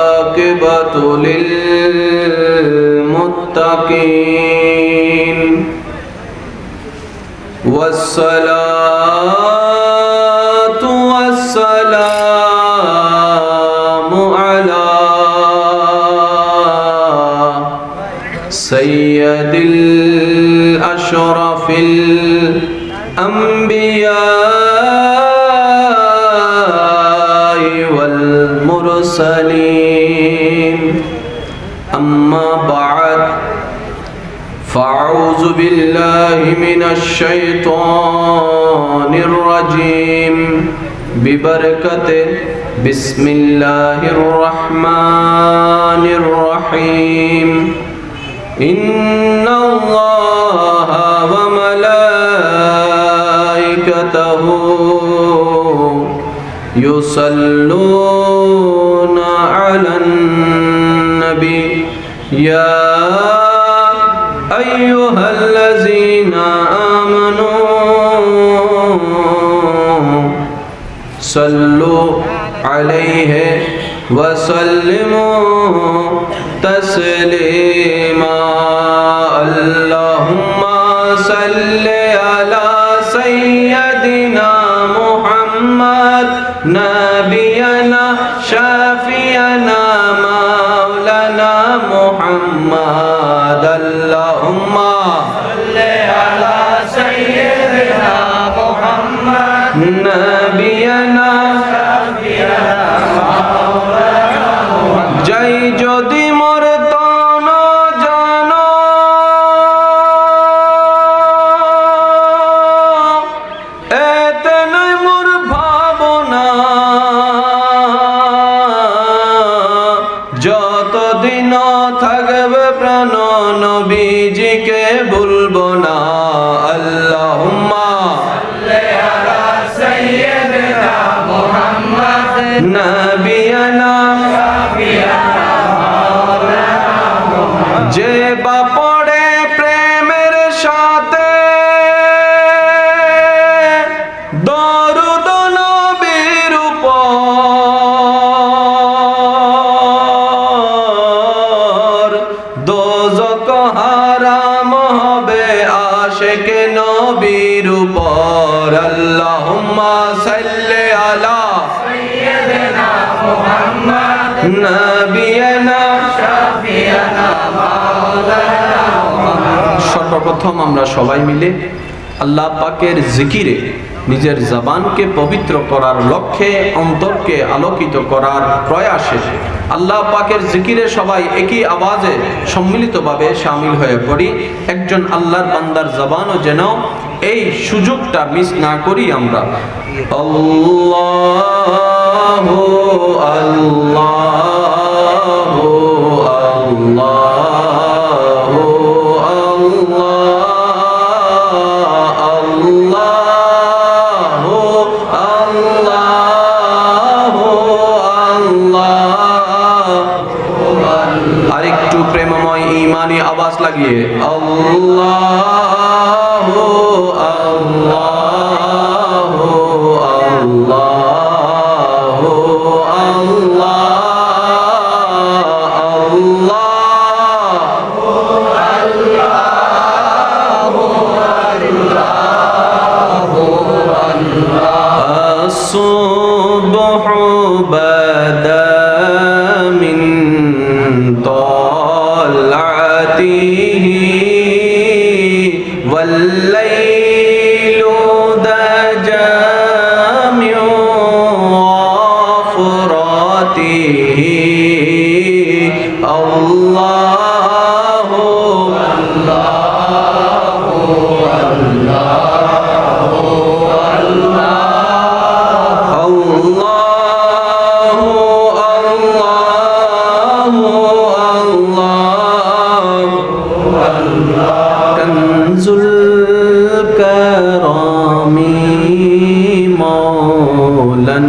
वल्आक़िबतु लिल्मुत्तक़ीन वस्सलातु वस्सलामु अला सय्यदिल अशरफिल अंबिया वल मुरसलीन अम्मा बाद फ़अऊज़ु बिल्लाहि मिनश शैतानिर रजीम बिबरकते बिस्मिल्लाहिर रहमानिर रहीम इन्नल्लाहा व मलाइकतहु युसल्लूना अलन नबी या अय्युहल्लज़ीना आमनू सल्लु अलैहि व सल्लिमू तस्लीमा अल्लाहुम्मा सल्लि अला सय्यदिना मुहम्मद नबियना शाफियना मौलाना मुहम्मद अल्लाहुम्मा सल्लि अला सय्यदिना मुहम्मद नबियना शाफियना मौलाना मुहम्मद जय যদি মোর তন জন এতে নয় মোর ভাবনা যতদিন থাকবে প্রাণ নবীজিকে ভুলবো না আল্লাহুম্মা সাল্লি আলা সাইয়্যিদিনা মুহাম্মদ নবিয়ানা শাফিয়ানা মাওলানা মুহাম্মদ যে বাপড়ে প্রেমের সাথে দরুদ নবীর উপর দোজখ হারাম হবে আশিকে নবীর উপর আল্লাহুম্মা সাল্লি আলা সাইয়্যিদিনা মুহাম্মদ নবিয়ানা শাফিয়ানা মাওলানা মুহাম্মদ সর্বপ্রথম আমরা সবাই মিলে আল্লাহ পাকের জিকিরে নিজের জবানকে পবিত্র করার লক্ষ্যে অন্তরকে আলোকিত করার প্রয়াসে আল্লাহ পাকের জিকিরে সবাই একই আওয়াজে সম্মিলিতভাবে শামিল হয়ে পড়ি। একজন আল্লাহর বান্দার জবানও যেন এই সুযোগটা মিস না করি আমরা। আল্লাহু আল্লাহু আল্লাহু আল্লাহু আল্লাহু আল্লাহু আরেকটু প্রেমময় ঈমানি আওয়াজ লাগিয়ে আল্লাহু আল্লাহু আল্লাহু আল্লাহু সুবহু বাদা মিন তালাতিহি ওয়াল্লাইলু দাজা মিন আফরাতিহি আল্লাহু আল্লাহু আল্লাহু कंजुल करामी मौलन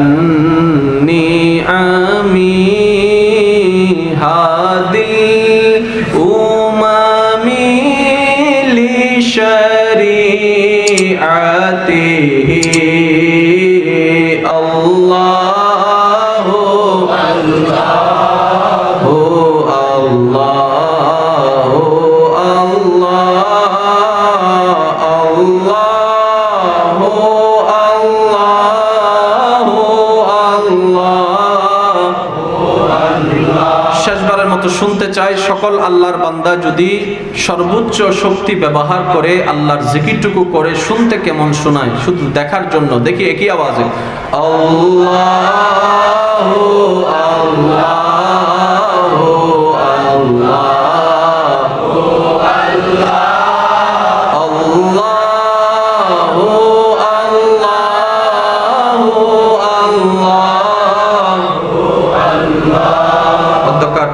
निआमी हादिल उमामी लिशरी আল্লাহু আল্লাহু আল্লাহ। শেষবারের মতো শুনতে চাই, সকল আল্লাহর বান্দা যদি সর্বোচ্চ শক্তি ব্যবহার করে আল্লাহর জিকিরটুকু করে শুনতে কেমন শোনায়, শুধু দেখার জন্য দেখি একই আওয়াজে আল্লাহু আল্লাহু আল্লাহ।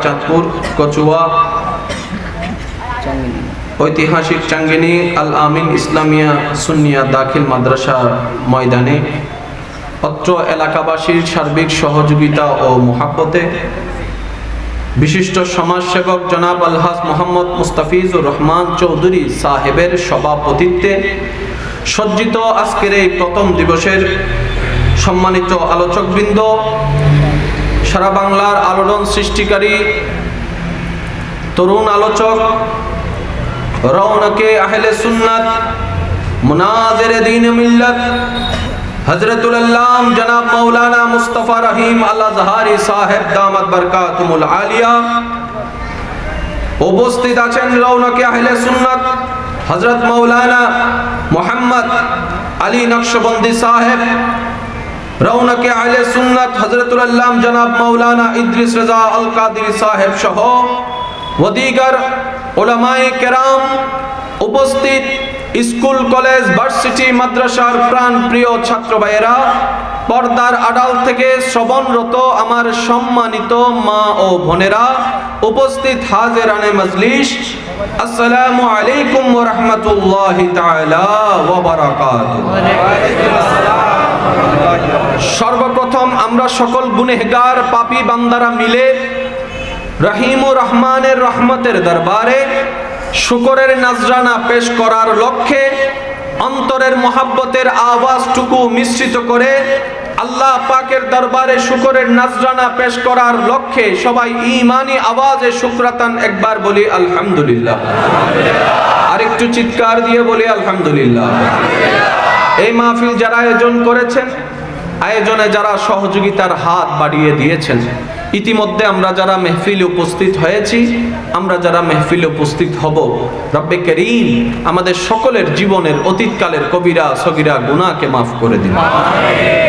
চাঁদপুর কচুয়া ঐতিহাসিক চাঙ্গিনী আল আমিন ইসলামিয়া সুন্নিয়া দাখিল মাদ্রাসা ময়দানে অত্র এলাকাবাসীর সার্বিক সহযোগিতা ও মুহাব্বতে বিশিষ্ট সমাজসেবক জনাব আলহাজ মোহাম্মদ মুস্তাফিজুর রহমান চৌধুরী সাহেবের সভাপতিত্বে সজ্জিত আজকের এই প্রথম দিবসের সম্মানিত আলোচকবৃন্দ, সারা বাংলার আলোড়ন সৃষ্টিকারী তরুণ আলোচক, রওনকে আহলে সুন্নাত, মুনাজির দ্বীন মিল্লাত হযরতুল আল্লাম জনাব মাওলানা মুস্তাফা রহিম আল আজহারি সাহেব দামাত বরকাতুল আলিয়া, উপস্থিত আছেন রওনকে আহলে সুন্নাত হযরত মাওলানা মুহাম্মদ আলী নকশবন্দি সাহেব, রওনকে আহলে সুন্নাত হযরতুল আল্লাম জনাব মাওলানা ইদ্রিস রাজা আল কাদেরী সাহেব সহ ওদিগার উলামায়ে কেরাম, উপস্থিত স্কুল কলেজ ভার্সিটি মাদ্রাসার প্রাণ প্রিয় ছাত্র ভাইয়েরা, পর্দার আড়াল থেকে শ্রবণরত আমার সম্মানিত মা ও বোনেরা, উপস্থিত হাজিরানে মজলিস, আসসালামু আলাইকুম ওয়া রাহমাতুল্লাহি তাআলা ওয়া বারাকাতুহু। সর্বপ্রথম আমরা সকল গুনেহগার পাপী বান্দারা মিলে রহিম ও রহমানের রহমতের দরবারে শুকরের নাজরানা পেশ করার লক্ষ্যে অন্তরের মোহাব্বতের আওয়াজটুকু মিশ্রিত করে আল্লাহ পাকের দরবারে শুকরের নাজরানা পেশ করার লক্ষ্যে সবাই ঈমানি আওয়াজে শুকরাতান একবার বলি আলহামদুলিল্লাহ। আরেকটু চিৎকার দিয়ে বলি আলহামদুলিল্লাহ। এই মাহফিল যারা আয়োজন করেছেন, আয়োজনে যারা সহযোগিতার হাত বাড়িয়ে দিয়েছেন, ইতিমধ্যে আমরা যারা মেহফিলে উপস্থিত হয়েছি, আমরা যারা মেহফিলে উপস্থিত হব, রব্বে করিম আমাদের সকলের জীবনের অতীতকালের কবিরা সগীরা গুনাহকে মাফ করে দিন।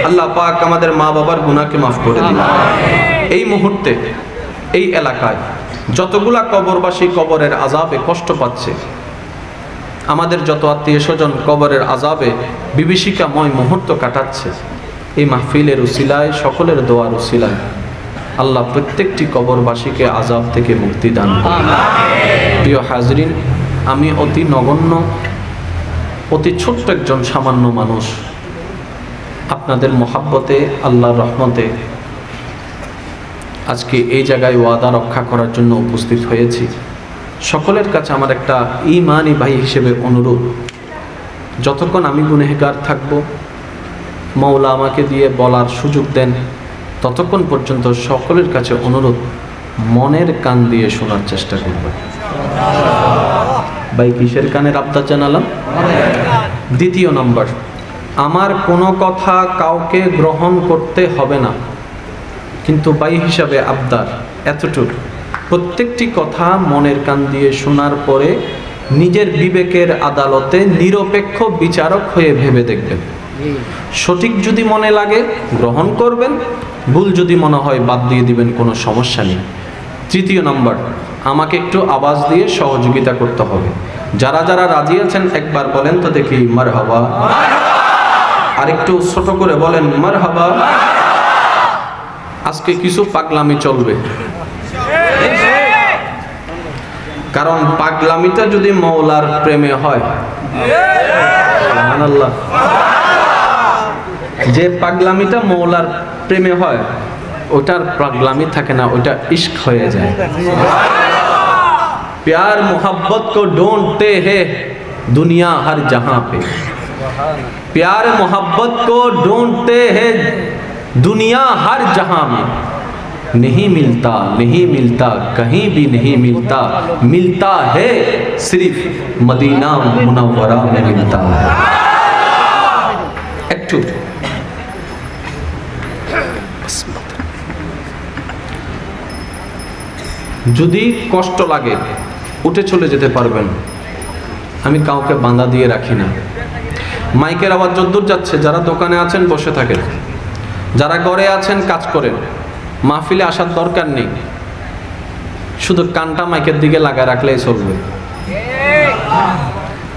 আল্লাহ পাক আমাদের মা বাবার গুনাহকে মাফ করে দিন। এই মুহূর্তে এই এলাকায় যতগুলা কবরবাসী কবরের আযাবে কষ্ট পাচ্ছে, আমাদের যত আত্মীয় স্বজন কবরের আযাবে বিভীষিকাময় মুহূর্ত কাটাচ্ছে, এই মাহফিলের উসিলায় সকলের দোয়ার উসিলায় আল্লাহ প্রত্যেকটি কবরবাসীকে আযাব থেকে মুক্তি দান করুন। প্রিয় হাজরিন, আমি অতি নগণ্য, অতি ছোট্ট একজন সামান্য মানুষ, আপনাদের মোহাব্বতে আল্লাহর রহমতে আজকে এই জায়গায় ওয়াদা রক্ষা করার জন্য উপস্থিত হয়েছি। সকলের কাছে আমার একটা ঈমানি ভাই হিসেবে অনুরোধ, যতক্ষণ আমি গুনেহগার থাকব, মওলা আমাকে দিয়ে বলার সুযোগ দেন, ততক্ষণ পর্যন্ত সকলের কাছে অনুরোধ, মনের কান দিয়ে শোনার চেষ্টা করবেন। ভাই কিসের কানের আবদার জানালাম? দ্বিতীয় নম্বর, আমার কোনো কথা কাউকে গ্রহণ করতে হবে না, কিন্তু ভাই হিসাবে আবদার এতটুকু, প্রত্যেকটি কথা মনের কান দিয়ে শোনার পরে নিজের বিবেকের আদালতে নিরপেক্ষ বিচারক হয়ে ভেবে দেখবেন। সঠিক যদি মনে লাগে গ্রহণ করবেন, ভুল যদি মনে হয় বাদ দিয়ে দিবেন, কোনো সমস্যা নেই। তৃতীয় নম্বর, আমাকে একটু আওয়াজ দিয়ে সহযোগিতা করতে হবে। যারা যারা রাজি আছেন একবার বলেন তো দেখি মারহাবা। আর একটু ছোট করে বলেন মারহাবা। আজকে কিছু পাগলামি চলবে, কারণ পাগলামিটা যদি মওলার প্রেমে হয়, সুবহানাল্লাহ, যে পাগলামিটা মওলার প্রেমে হয় ওটার পাগলামি থাকে না, ওটা ইশক হয়ে যায়। प्यार मोहब्बत को ढूंढते हैं दुनिया हर जहां पे, प्यार मोहब्बत को ढूंढते हैं दुनिया हर जहां में, नहीं मिलता, नहीं मिलता, कहीं भी नहीं मिलता, मिलता है सिर्फ मदीना मुनव्वरा में मिलता है। একটু যদি কষ্ট লাগে উঠে চলে যেতে পারবেন, আমি কাউকে বাঁধা দিয়ে রাখি না। মাইকের আওয়াজ যদ্দূর যাচ্ছে, যারা দোকানে আছেন বসে থাকেন, যারা ঘরে আছেন কাজ করেন, মাহফিলে আসার দরকার নেই, শুধু কানটা মাইকের দিকে লাগা রাখলেই চলবে।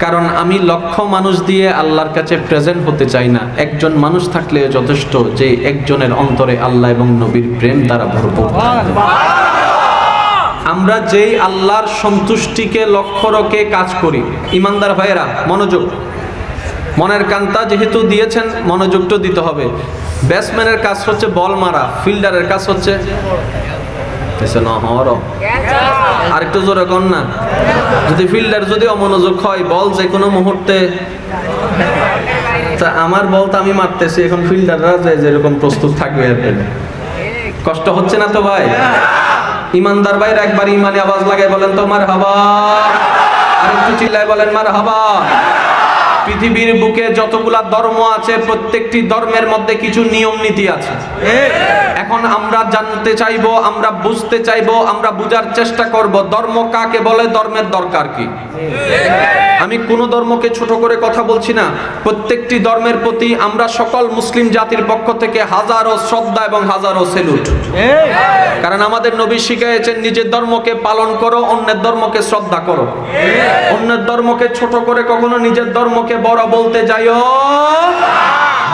কারণ আমি লক্ষ মানুষ দিয়ে আল্লাহর কাছে প্রেজেন্ট হতে চাই না, একজন মানুষ থাকলে যথেষ্ট, যে একজনের অন্তরে আল্লাহ এবং নবীর প্রেম দ্বারা ভরপুর। আমরা যেই আল্লাহর সন্তুষ্টিকে লক্ষ্য রেখে কাজ করি, ইমানদার ভাইয়েরা মনোযোগ, মনের কান্তা যেহেতু দিয়েছেন মনোযোগটা দিতে হবে। ব্যাটসম্যানের কাজ হচ্ছে বল মারা, ফিল্ডারের কাজ হচ্ছে আরেকটু জোরে কর না। যদি ফিল্ডার যদি অমনোযোগ হয়, বল যে কোনো মুহূর্তে, তা আমার বল তো আমি মারতেছি, এখন ফিল্ডাররা যেরকম প্রস্তুত থাকবে, কষ্ট হচ্ছে না তো ভাই? ইমানদার ভাইরা একবার ইমানে আওয়াজ লাগায় বলেন তো মারহাবা, আর একটু চিল্লায় বলেন মারহাবা। পৃথিবীর বুকে যতগুলা ধর্ম আছে, প্রত্যেকটি ধর্মের মধ্যে কিছু নিয়ম নীতি আছে। এখন আমরা জানতে চাইবো, আমরা বুঝতে চাইবো, আমরা বুঝার চেষ্টা করব ধর্ম কাকে বলে, ধর্মের দরকার কি। আমি কোন ধর্মকে ছোট করে কথা বলছি না, প্রত্যেকটি ধর্মের প্রতি আমরা সকল মুসলিম জাতির পক্ষ থেকে হাজারো শ্রদ্ধা এবং হাজারো সেলুট। কারণ আমাদের নবী শিখিয়েছেন নিজের ধর্মকে পালন করো, অন্যের ধর্মকে শ্রদ্ধা করো। অন্যের ধর্মকে ছোট করে কখনো নিজের ধর্মকে বড় বলতে যাইও,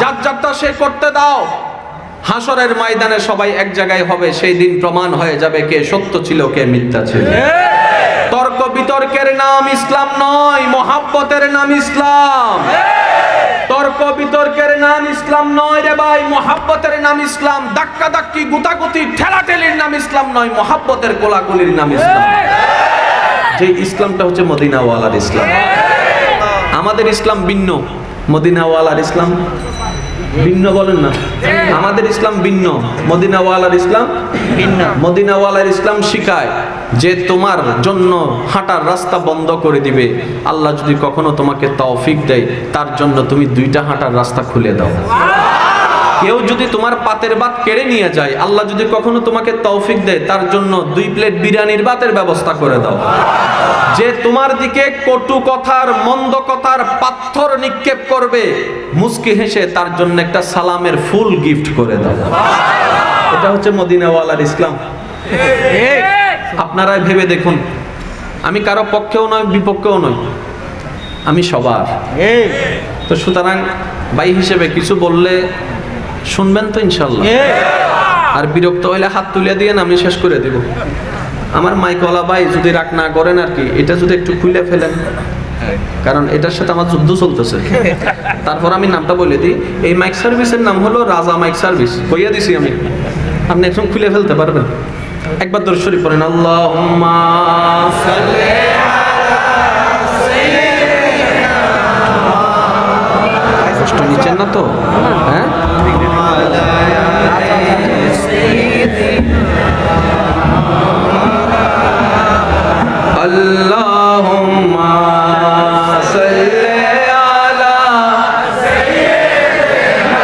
যার যারটা সে করতে দাও। হাসরের ময়দানে সবাই এক জায়গায় হবে, সেই দিন প্রমাণ হয়ে যাবে কে সত্য ছিল কে মিথ্যা ছিল। তর্ক বিতর্কের নাম ইসলাম নয়, মহাব্বতের নাম ইসলাম। তর্ক বিতর্কের নাম ইসলাম নয় রে ভাই, মহাব্বতের নাম ইসলাম। ধাক্কা ধাক্কি গুতাগুতি ঠেলাঠেলির নাম ইসলাম নয়, মহাব্বতের কোলাকুলির নাম ইসলাম। যে ইসলামটা হচ্ছে মদিনাওয়ালার ইসলাম। আমাদের ইসলাম ভিন্ন, মদিনাওয়ালার ইসলাম ভিন্ন। বলেন না, আমাদের ইসলাম ভিন্ন, মদিনাওয়ালার ইসলাম ভিন্ন। মদিনাওয়ালার ইসলাম শিখায় যে তোমার জন্য হাঁটার রাস্তা বন্ধ করে দিবে। আল্লাহ যদি কখনো তোমাকে তৌফিক দেয়, তার জন্য তুমি দুইটা হাঁটার রাস্তা খুলে দাও। কেউ যদি তোমার পাতের ভাত কেড়ে নিয়ে যায়, আল্লাহ যদি কখনো তোমাকে তৌফিক দেয়, তার জন্য 2 প্লেট বিরিয়ানির ভাতের ব্যবস্থা করে দাও। যে তোমার দিকে কটু কথার, মন্দ কথার পাথর নিক্ষেপ করবে, মুস্কি হেসে তার জন্য একটা সালামের ফুল গিফট করে দাও। এটা হচ্ছে মদিনাওয়ালার ইসলাম। আপনারা ভেবে দেখুন, আমি কারো পক্ষেও নয়, বিপক্ষেও নয়, আমি সবার। তো সুতরাং ভাই হিসেবে কিছু বললে শুনবেন তো ইনশাল্লাহ। আর বিরক্ত হইলে হাত তুলে দিয়ে আমি শেষ করে দেব। আমার মাইকওয়ালা ভাই যদি রাগ না করেন আর কি, এটা যদি একটু খুলে ফেলেন, কারণ এটার সাথে আমার যুদ্ধ চলতেছে। তারপর আমি নামটা বলে দিই, এই মাইক সার্ভিসের নাম হলো রাজা মাইক সার্ভিস, কইয়া দিছি আমি। আপনি একদম খুলে ফেলতে পারবেন। একবার দরুদ শরীফ পড়েন, আল্লাহুম্মা সাল্লি আলা সাইয়্যিদিনা। কষ্ট নিচ্ছেন না তো? হ্যাঁ, আল্লাহুম্মা সাল্লি আলা সাইয়্যিদিনা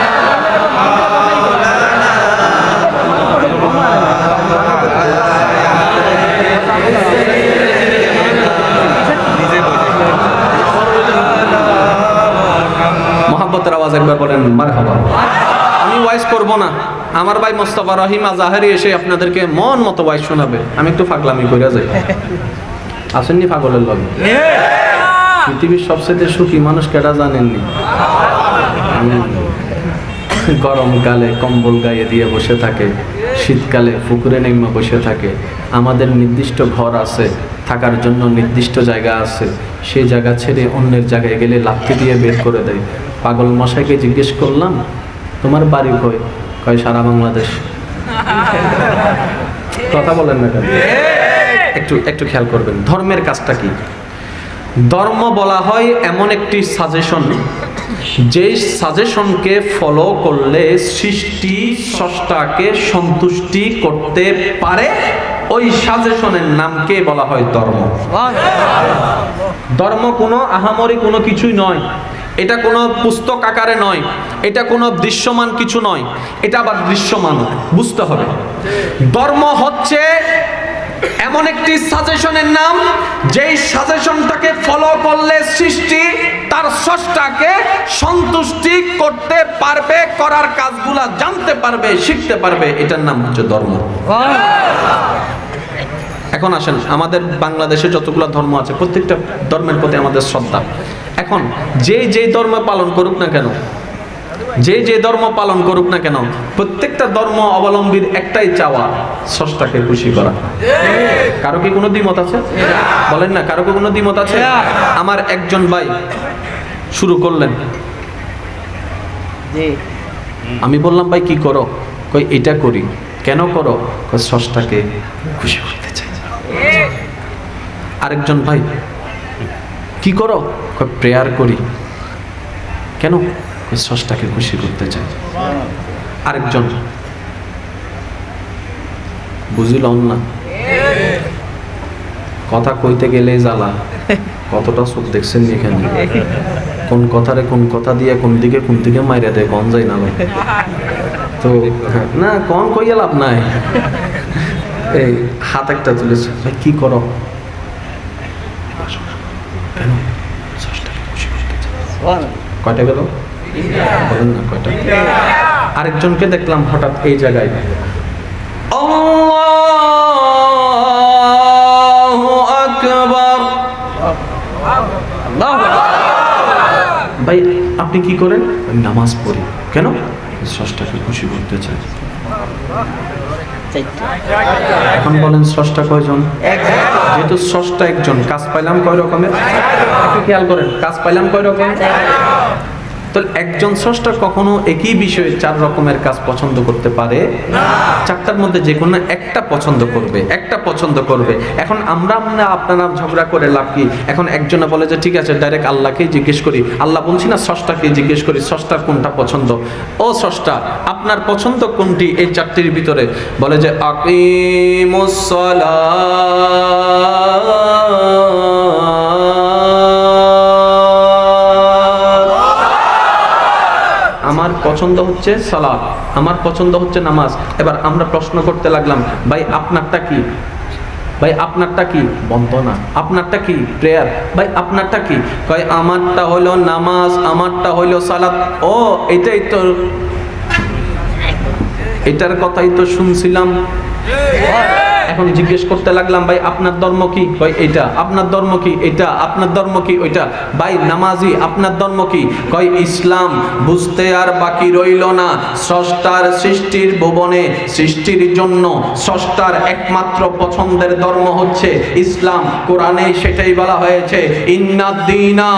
মোহাব্বতের আওয়াজ একবার বলেন মারহাবা। আমি ওয়াইজ করব না, আমার ভাই মোস্তফা রহিম আজাহারি এসে আপনাদেরকে মন মতো ওয়াইজ শোনাবে। আমি একটু ফাগলামি করে যাই। আসেননি পাগলের লগে? পৃথিবীর সবচেয়ে সুখী মানুষ কেটা জানেননি? গরমকালে কম্বল গায়ে দিয়ে বসে থাকে, শীতকালে পুকুরে নেমে বসে থাকে। আমাদের নির্দিষ্ট ঘর আছে, থাকার জন্য নির্দিষ্ট জায়গা আছে, সেই জায়গা ছেড়ে অন্যের জায়গায় গেলে লাথি দিয়ে বের করে দেয়। পাগল মশাইকে জিজ্ঞেস করলাম, তোমার বাড়ি কই? কয় সারা বাংলাদেশ। কথা বলেন না কেন? একটু খেয়াল করবেন, ধর্মের কাজটা কি? ধর্ম বলা হয় এমন একটি সাজেশন যে সাজেশনকে ফলো করলে সৃষ্টি স্রষ্টাকে সন্তুষ্টি করতে পারে, ওই সাজেশনের নামকে বলা হয় ধর্ম। ধর্ম কোনো আহামরি কোনো কিছুই নয়, এটা কোনো পুস্তক আকারে নয়, এটা কোনো দৃশ্যমান কিছু নয়, এটা আবার দৃশ্যমান, বুঝতে হবে। ধর্ম হচ্ছে এমন একটি সাজেশনের নাম, যেই সাজেশনটাকে ফলো করলে সৃষ্টি তার স্রষ্টাকে সন্তুষ্টি করতে পারবে, করার কাজগুলা জানতে পারবে, শিখতে পারবে, এটার নাম হচ্ছে ধর্ম। এখন আসেন, আমাদের বাংলাদেশে যতগুলো ধর্ম আছে প্রত্যেকটা ধর্মের প্রতি আমাদের শ্রদ্ধা। এখন যে ধর্ম পালন করুক না কেন, যে ধর্ম পালন করুক না কেন, প্রত্যেকটা ধর্ম অবলম্বীর একটাই চাওয়া, স্রষ্টাকে খুশি করা। কারো কি কোনো দ্বিমত আছে? বলেন না, কারো কি কোনো দ্বিমত আছে? আমার একজন ভাই শুরু করলেন, আমি বললাম ভাই কি করো? কই এটা করি। কেন করো? কই স্রষ্টাকে খুশি করতে চাই। আরেকজন ভাই কি করো? কই প্রেয়ার করি। কেন? কই স্রষ্টাকে খুশি করতে চাই। আরেকজন বুঝিলাম না, কথা কইতে গেলে জ্বালা, কতটা চোখ দেখছেন এখানে, কোন কথারে কোন কথা দিয়ে কোন দিকে মাইরা দেয় কোন যায় না ভাই। তো না কোন কইয়া লাভ নাই, এই হাত একটা তুলেছে, ভাই কি করো? কেন? স্রষ্টাকে খুশি করতে চাই। কয়টা গেল? বলেন না কয়টা? আরেকজনকে দেখলাম হঠাৎ এই জায়গায়, আল্লাহু আকবার। ভাই আপনি কি করেন? নামাজ পড়ি। কেন? স্রষ্টাকে খুশি করতে চাই। এখন বলেন স্রষ্টা কয়জন? যেহেতু স্রষ্টা একজন, কাজ পাইলাম কয় রকমের? একটু খেয়াল করেন, কাজ পাইলাম কয় রকম? তো একজন স্রষ্টা কখনো একই বিষয়ে 4 রকমের কাজ পছন্দ করতে পারে না। 4টার মধ্যে যে কোনো একটা পছন্দ করবে, এখন আমরা আপনারা ঝগড়া করে লাভ কি? এখন একজনে বলে যে ঠিক আছে ডাইরেক্ট আল্লাহকেই জিজ্ঞেস করি, আল্লাহ বলছি না স্রষ্টাকে জিজ্ঞেস করি, স্রষ্টার কোনটা পছন্দ? ও স্রষ্টা আপনার পছন্দ কোনটি এই 4টির ভিতরে? বলে যে আকিমুস আমার পছন্দ হচ্ছে সালাত, আমার পছন্দ হচ্ছে নামাজ। এবার আমরা প্রশ্ন করতে লাগলাম, ভাই আপনারটা কি? ভাই আপনারটা কি? বন্দনা। আপনারটা কি? প্রেয়ার। ভাই আপনারটা কি? কয় আমারটা হলো নামাজ, আমারটা হলো সালাত। ও এটাই তো, এটার কথাই তো শুনছিলাম। এখন জিজ্ঞেস করতে লাগলাম, ভাই আপনার ধর্ম কি? কয় এটা। আপনার ধর্ম কি? এটা। আপনার ধর্ম কি? ওইটা। ভাই নামাজি, আপনার ধর্ম কি? কয় ইসলাম। বুঝতে আর বাকি রইল না, স্রষ্টার সৃষ্টির ভুবনে সৃষ্টির জন্য স্রষ্টার একমাত্র পছন্দের ধর্ম হচ্ছে ইসলাম। কোরআনে সেটাই বলা হয়েছে, ইন্নাদ-দীনা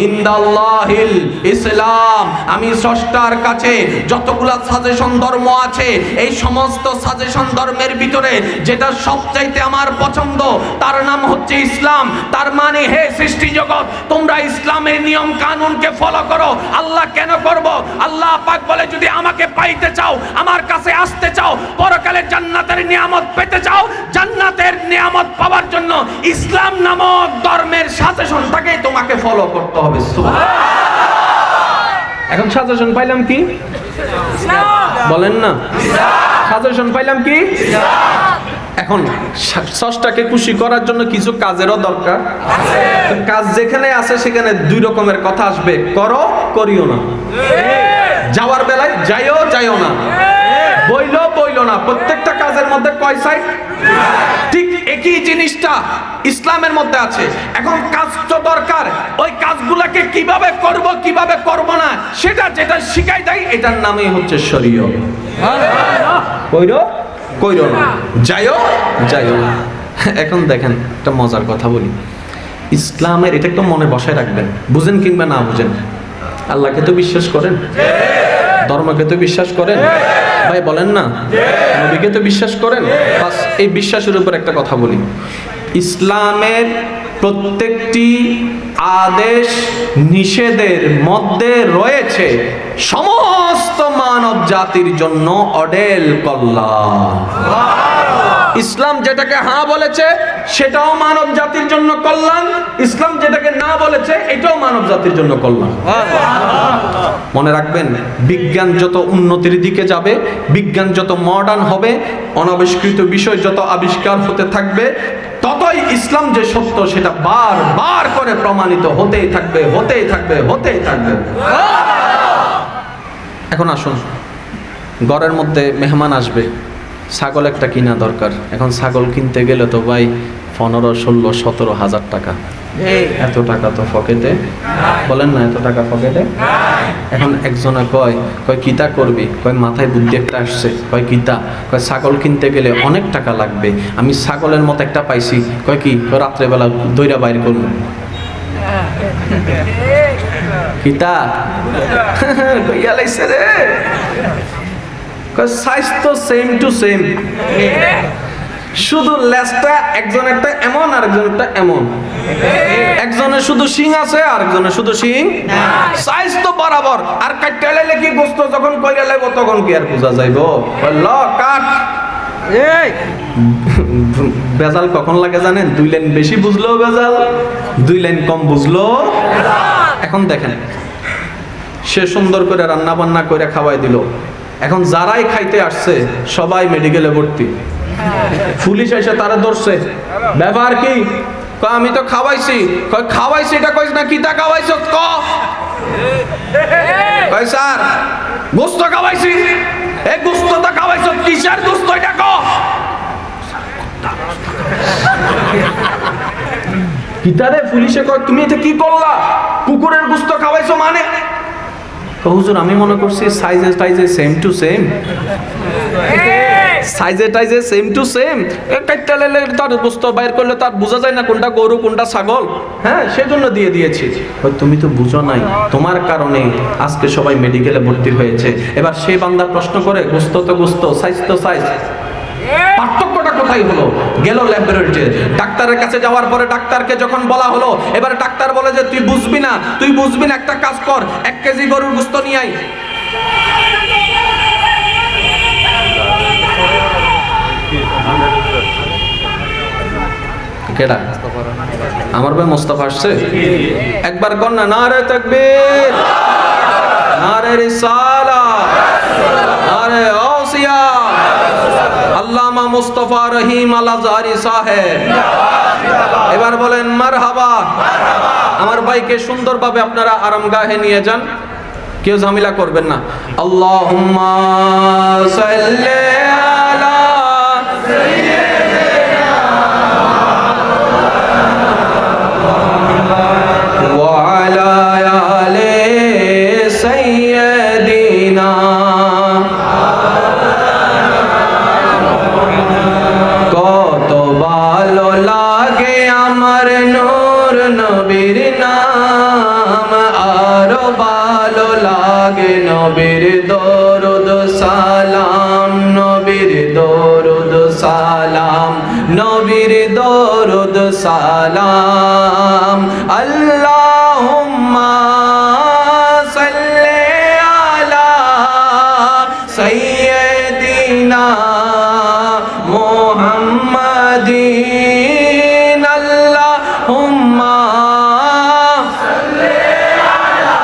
ইনদাল্লাহিল ইসলাম। আমি স্রষ্টার কাছে যতগুলা সাজেশন ধর্ম আছে, এই সমস্ত সাজেশন ধর্মের ভিতরে যেটা সবচাইতে আমার পছন্দ তার নাম হচ্ছে ইসলাম। তার মানে হে সৃষ্টি জগৎ, তোমরা ইসলামের নিয়ম কানুনকে ফলো করো। আল্লাহ কেন করব? আল্লাহ পাক বলে যদি আমাকে পাইতে চাও, আমার কাছে আসতে চাও, পরকালে জান্নাতের নিয়ামত পেতে চাও, জান্নাতের নিয়ামত পাওয়ার জন্য ইসলাম নামক ধর্মের সাজেশনটাকে তোমাকে ফলো করতে হবে। এখন সাজেশন পাইলাম কি? বলেন না, সাজেশন পাইলাম কি? এখন স্রষ্টাকে খুশি করার জন্য কিছু কাজেরও দরকার। কাজ যেখানে আছে সেখানে 2 রকমের কথা আসবে, করো করিও না। যাওয়ার বেলায় যাইও না, বইলো না। প্রত্যেকটা কাজের মধ্যে কয় সাইড? ঠিক একই জিনিসটা ইসলামের মধ্যে আছে। এখন কাজ তো দরকার, ওই কাজগুলোকে কিভাবে করব কিভাবে করব না সেটা যেটা শিখাই দেয়, এটার নামই হচ্ছে শরীয়ত। কইরো না, যাইও না। এখন দেখেন একটা মজার কথা বলি, ইসলামের এটা একটু মনে বসায় রাখবেন, বুঝেন কিংবা না বুঝেন। আল্লাহকে তো বিশ্বাস করেন, ধর্মকে তো বিশ্বাস করেন, ভাই বলেন না, নবীকে তো বিশ্বাস করেন। বাস এই বিশ্বাসের উপর একটা কথা বলি, ইসলামের প্রত্যেকটি আদেশ নিষেধের মধ্যে রয়েছে সমস্ত মানব জাতির জন্য অডেল কল্যাণ। ইসলাম যেটাকে হ্যাঁ বলেছে সেটাও মানব জাতির জন্য কল্যাণ, ইসলাম যেটাকে না বলেছে এটাও মানব জাতির জন্য কল্যাণ। মনে রাখবেন, বিজ্ঞান যত উন্নতির দিকে যাবে, বিজ্ঞান যত মডার্ন হবে, অনাবিষ্কৃত বিষয় যত আবিষ্কার হতে থাকবে, ততই ইসলাম যে সত্য সেটা বারবার করে প্রমাণিত হতেই থাকবে, হতেই থাকবে, হতেই থাকবে। এখন আসুন, ঘরের মধ্যে মেহমান আসবে, ছাগল একটা কিনা দরকার। এখন ছাগল কিনতে গেলে তো ভাই 15, 16, 17 হাজার টাকা। এত টাকা তো পকেটে, বলেন না, এত টাকা পকেটে। এখন একজনে কয় কিতা করবি, কয় মাথায় বুদ্ধি একটা আসছে, কয় কিতা, কয় ছাগল কিনতে গেলে অনেক টাকা লাগবে, আমি ছাগলের মতো একটা পাইছি, কয় কি, রাত্রেবেলা দইরা বাইর করবো। কিতা কইয়া লাইছে রে, সাইজ তো সেম টু সেম, শুধু লেজটা একজনেরটা এমন আর একজনেরটা এমন, একজনের শুধু শিং আছে আর একজনের শুধু শিং, সাইজ তো বরাবর। আর কাটতে লাইলে কি গোস্ত যখন কইরা লাইব তখন কি আর বোঝা যাইবো, ল কাট। বেজাল কখন লাগে জানেন? 2 লাইন বেশি বুঝলো বেজাল, 2 লাইন কম বুঝলো। এখন দেখেন, সে সুন্দর করে রান্না বান্না করে খাওয়াই দিল। এখন যারাই খাইতে আসছে সবাই মেডিকেলে ভর্তি। পুলিশ এসে তারা ধরছে, ব্যাপার কি? আমি তো খাওয়াইছি। খাওয়াইছি এটা কইস না, কিতা খাওয়াইছ? কই স্যার গোস্ত খাওয়াইছি। এই গোস্ত তো খাওয়াইছ, কিসের গোস্ত এটা ক? কিতারে পুলিশে কয় তুমি এটা কি করলা? কুকুরের গোস্ত খাওয়াইছো মানে? হুজুর আমি মনে করছি সাইজে টাইজে সেম টু সেম, সাইজে টাইজে সেম টু সেম, কাটতে লাইলে তার গোস্ত বাইর করলে তার বোঝা যায় না কোনটা গরু কোনটা ছাগল। হ্যাঁ, সেজন্য দিয়ে দিয়েছি। তুমি তো বুঝো নাই, তোমার কারণে আজকে সবাই মেডিকেলে ভর্তি হয়েছে। এবার সেই বান্দা প্রশ্ন করে, গোস্ত তো গোস্ত, সাইজ তো সাইজ, পার্থক্যটা কোথায় হলো? গেল ল্যাবরেটরিতে, ডাক্তারের কাছে যাওয়ার পরে ডাক্তারকে যখন বলা হলো, এবার ডাক্তার বলে যে তুই বুঝবি না, তুই বুঝবি না, একটা কাজ কর, 1 কেজি গরুর গোস্ত নিয়ে আয়। কেডা? আমার ভাই মোস্তফা আসছে। একবার কর না, নারে তাকবীর, নারে রিসালাত, নারে গাউসিয়া, আল্লামা মুস্তাফা রহিম আল আজহারি সাহেব। এবার বলেন মারহাবা। আমার ভাইকে সুন্দরভাবে আপনারা আরামগাহে নিয়ে যান, কেউ ঝামেলা করবেন না। আল্লাহুম্মা সাল্লি আলা ওয়া আলা আলি সাইয়্যিদিনা। কত ভালো লাগে আমার নূর নবীর নাম, আরো ভালো লাগে নবীর দরুদ সালাম, নবীর দরুদ সালাম, নবীর দরুদ সালাম। আল্লাহুম্মা সাল্লি আলা সাইয়্যিদিনা মুহাম্মাদিন। আল্লাহুম্মা সাল্লি আলা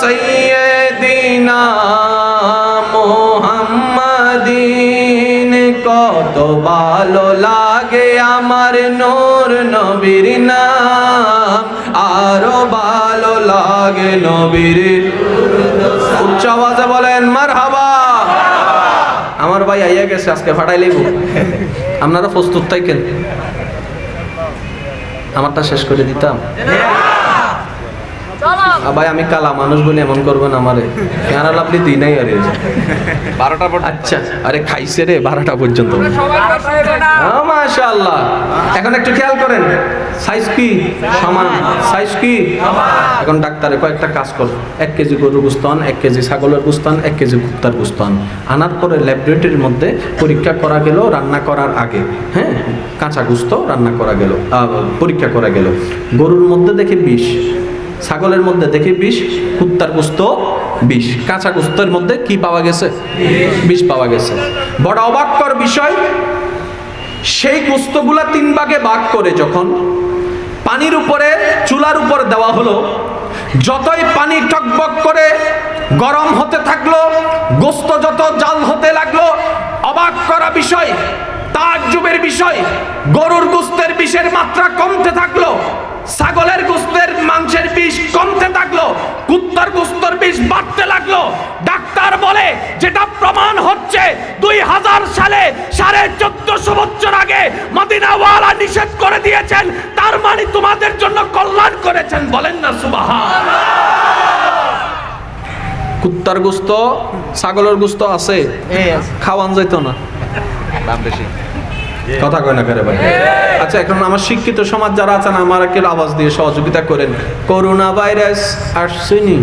সাইয়্যিদিনা মুহাম্মাদিন। কত ভালো লাগে আমার নূর নবীর নাম, আরো ভালো লাগে নবীর। উচ্চ আওয়াজে বলেন মারহাবা। আমার ভাই আইয়া গেছে, আজকে ফাটাই লইব। আপনারা প্রস্তুত থাকেন, আমারটা শেষ করে দিতাম। ভাই আমি কালা মানুষ বলে এমন করবেন আমারে, কেন আপনি দিই নাই আরে 12টা পর্যন্ত। আচ্ছা আরে খাইছে রে 12টা পর্যন্ত, মাশাআল্লাহ। এখন একটু খেয়াল করেন, সাইজ কি সমান, সাইজ কি। এখন ডাক্তারে কয়েকটা কাজ কর, 1 কেজি গরুর গোশত আন, 1 কেজি ছাগলের গোশত আন, 1 কেজি কুত্তার গোশত আন, আনার পরে ল্যাবরেটরির মধ্যে পরীক্ষা করা গেল রান্না করার আগে, হ্যাঁ কাঁচা গোশত রান্না করা গেল, পরীক্ষা করা গেল, গরুর মধ্যে দেখে 20, ছাগলের মধ্যে দেখে 20, কুত্তার গোশত 20, কাঁচা গোশতের মধ্যে কি পাওয়া গেছে 20 পাওয়া গেছে। বড় অবাককর বিষয়, সেই গোশতগুলা 3 ভাগে ভাগ করে যখন পানির উপরে চুলার উপর দেওয়া হলো, যতই পানি টকবক করে গরম হতে থাকলো, গোশত যত জাল হতে লাগলো, অবাক করা বিষয়, তাজ্জুবের বিষয়, গরুর গোশতের বিষের মাত্রা কমতে থাকলো, ছাগলের গোশতের মাংসের বিষ কমতে থাকলো, কুত্তার গোশতের বিষ বাড়তে লাগলো। ডাক্তার বলে যেটা প্রমাণ হচ্ছে 2000 সালে 1450 বছর আগে মদিনাওয়ালা নিষেধ করে দিয়েছেন, তার মানে তোমাদের জন্য কল্যাণ করেছেন, বলেন না সুবহানাল্লাহ। কুত্তার গোশত ছাগলের গোশত আছে, খাওয়ান যাইতো না, দাম বেশি। কথা কয় না করে ভাই। আচ্ছা এখন আমার শিক্ষিত সমাজ যারা আছেন আমার একটু আওয়াজ দিয়ে সহযোগিতা করেন, করোনা ভাইরাস আসছেনি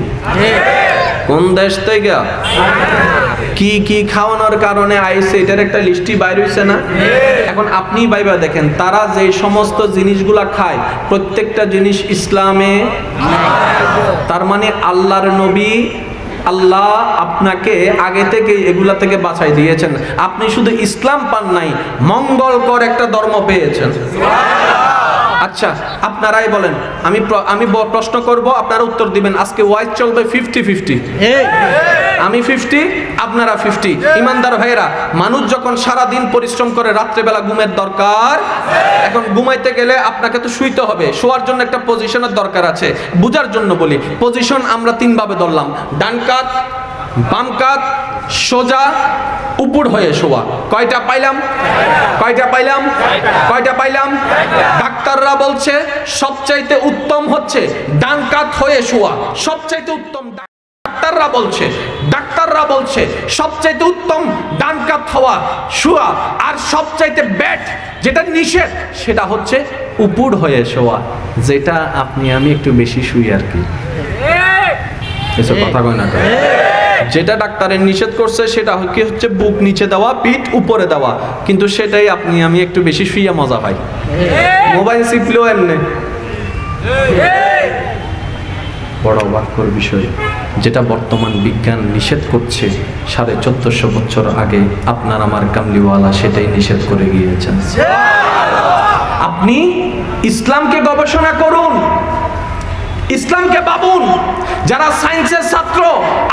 কোন দেশ থেকে, কি কি খাওয়ানোর কারণে আইছে, এটার একটা লিস্টই বাইর হইছে না। এখন আপনি ভাইবা দেখেন, তারা যে সমস্ত জিনিসগুলা খায় প্রত্যেকটা জিনিস ইসলামে, তার মানে আল্লাহর নবী আল্লাহ আপনাকে আগে থেকে এগুলা থেকে বাঁচাই দিয়েছেন, আপনি শুধু ইসলাম পান নাই, মঙ্গলকর একটা ধর্ম পেয়েছেন। আচ্ছা আপনারাই বলেন, আমি প্রশ্ন করব, আপনারা উত্তর দিবেন। আজকে ওয়াইজ চলবে 50-50, আমি 50 আপনারা 50। ইমানদার ভাইরা, মানুষ যখন সারা দিন পরিশ্রম করে, রাত্রেবেলা ঘুমের দরকার, এখন ঘুমাইতে গেলে আপনাকে তো শুইতে হবে, শোয়ার জন্য একটা পজিশনের দরকার আছে। বুঝার জন্য বলি, পজিশন আমরা 3 ভাবে ধরলাম, ডান কাত, বাম কাত, সোজা, উপর হয়ে শোয়া। কয়টা পাইলাম, কয়টা পাইলাম, কয়টা পাইলাম। ডাক্তাররা বলছে সবচাইতে উত্তম হচ্ছে ডান কাত হয়ে শোয়া, সবচাইতে উত্তম। ডাক্তাররা বলছে সবচাইতে উত্তম ডান কাত হওয়া শোয়া, আর সবচাইতে ব্যাড যেটা নিষেধ সেটা হচ্ছে উপর হয়ে শোয়া, যেটা আপনি আমি একটু বেশি শুই আর কি। এসব কথা কয় না। যেটা ডাক্তারের নিষেধ করছে সেটা কি হচ্ছে বুক নিচে দেওয়া, পিঠ উপরে দেওয়া, কিন্তু সেটাই আপনি আমি একটু বেশি শুইয়া মজা পাই। মোবাইল চিপলেও এমনি। বড় অবাককর বিষয়, যেটা বর্তমান বিজ্ঞান নিষেধ করছে 1450 বছর আগে আপনার আমার কামলিওয়ালা সেটাই নিষেধ করে গিয়েছেন। আপনি ইসলামকে গবেষণা করুন, ইসলামকে ভাবুন। যারা সায়েন্সের ছাত্র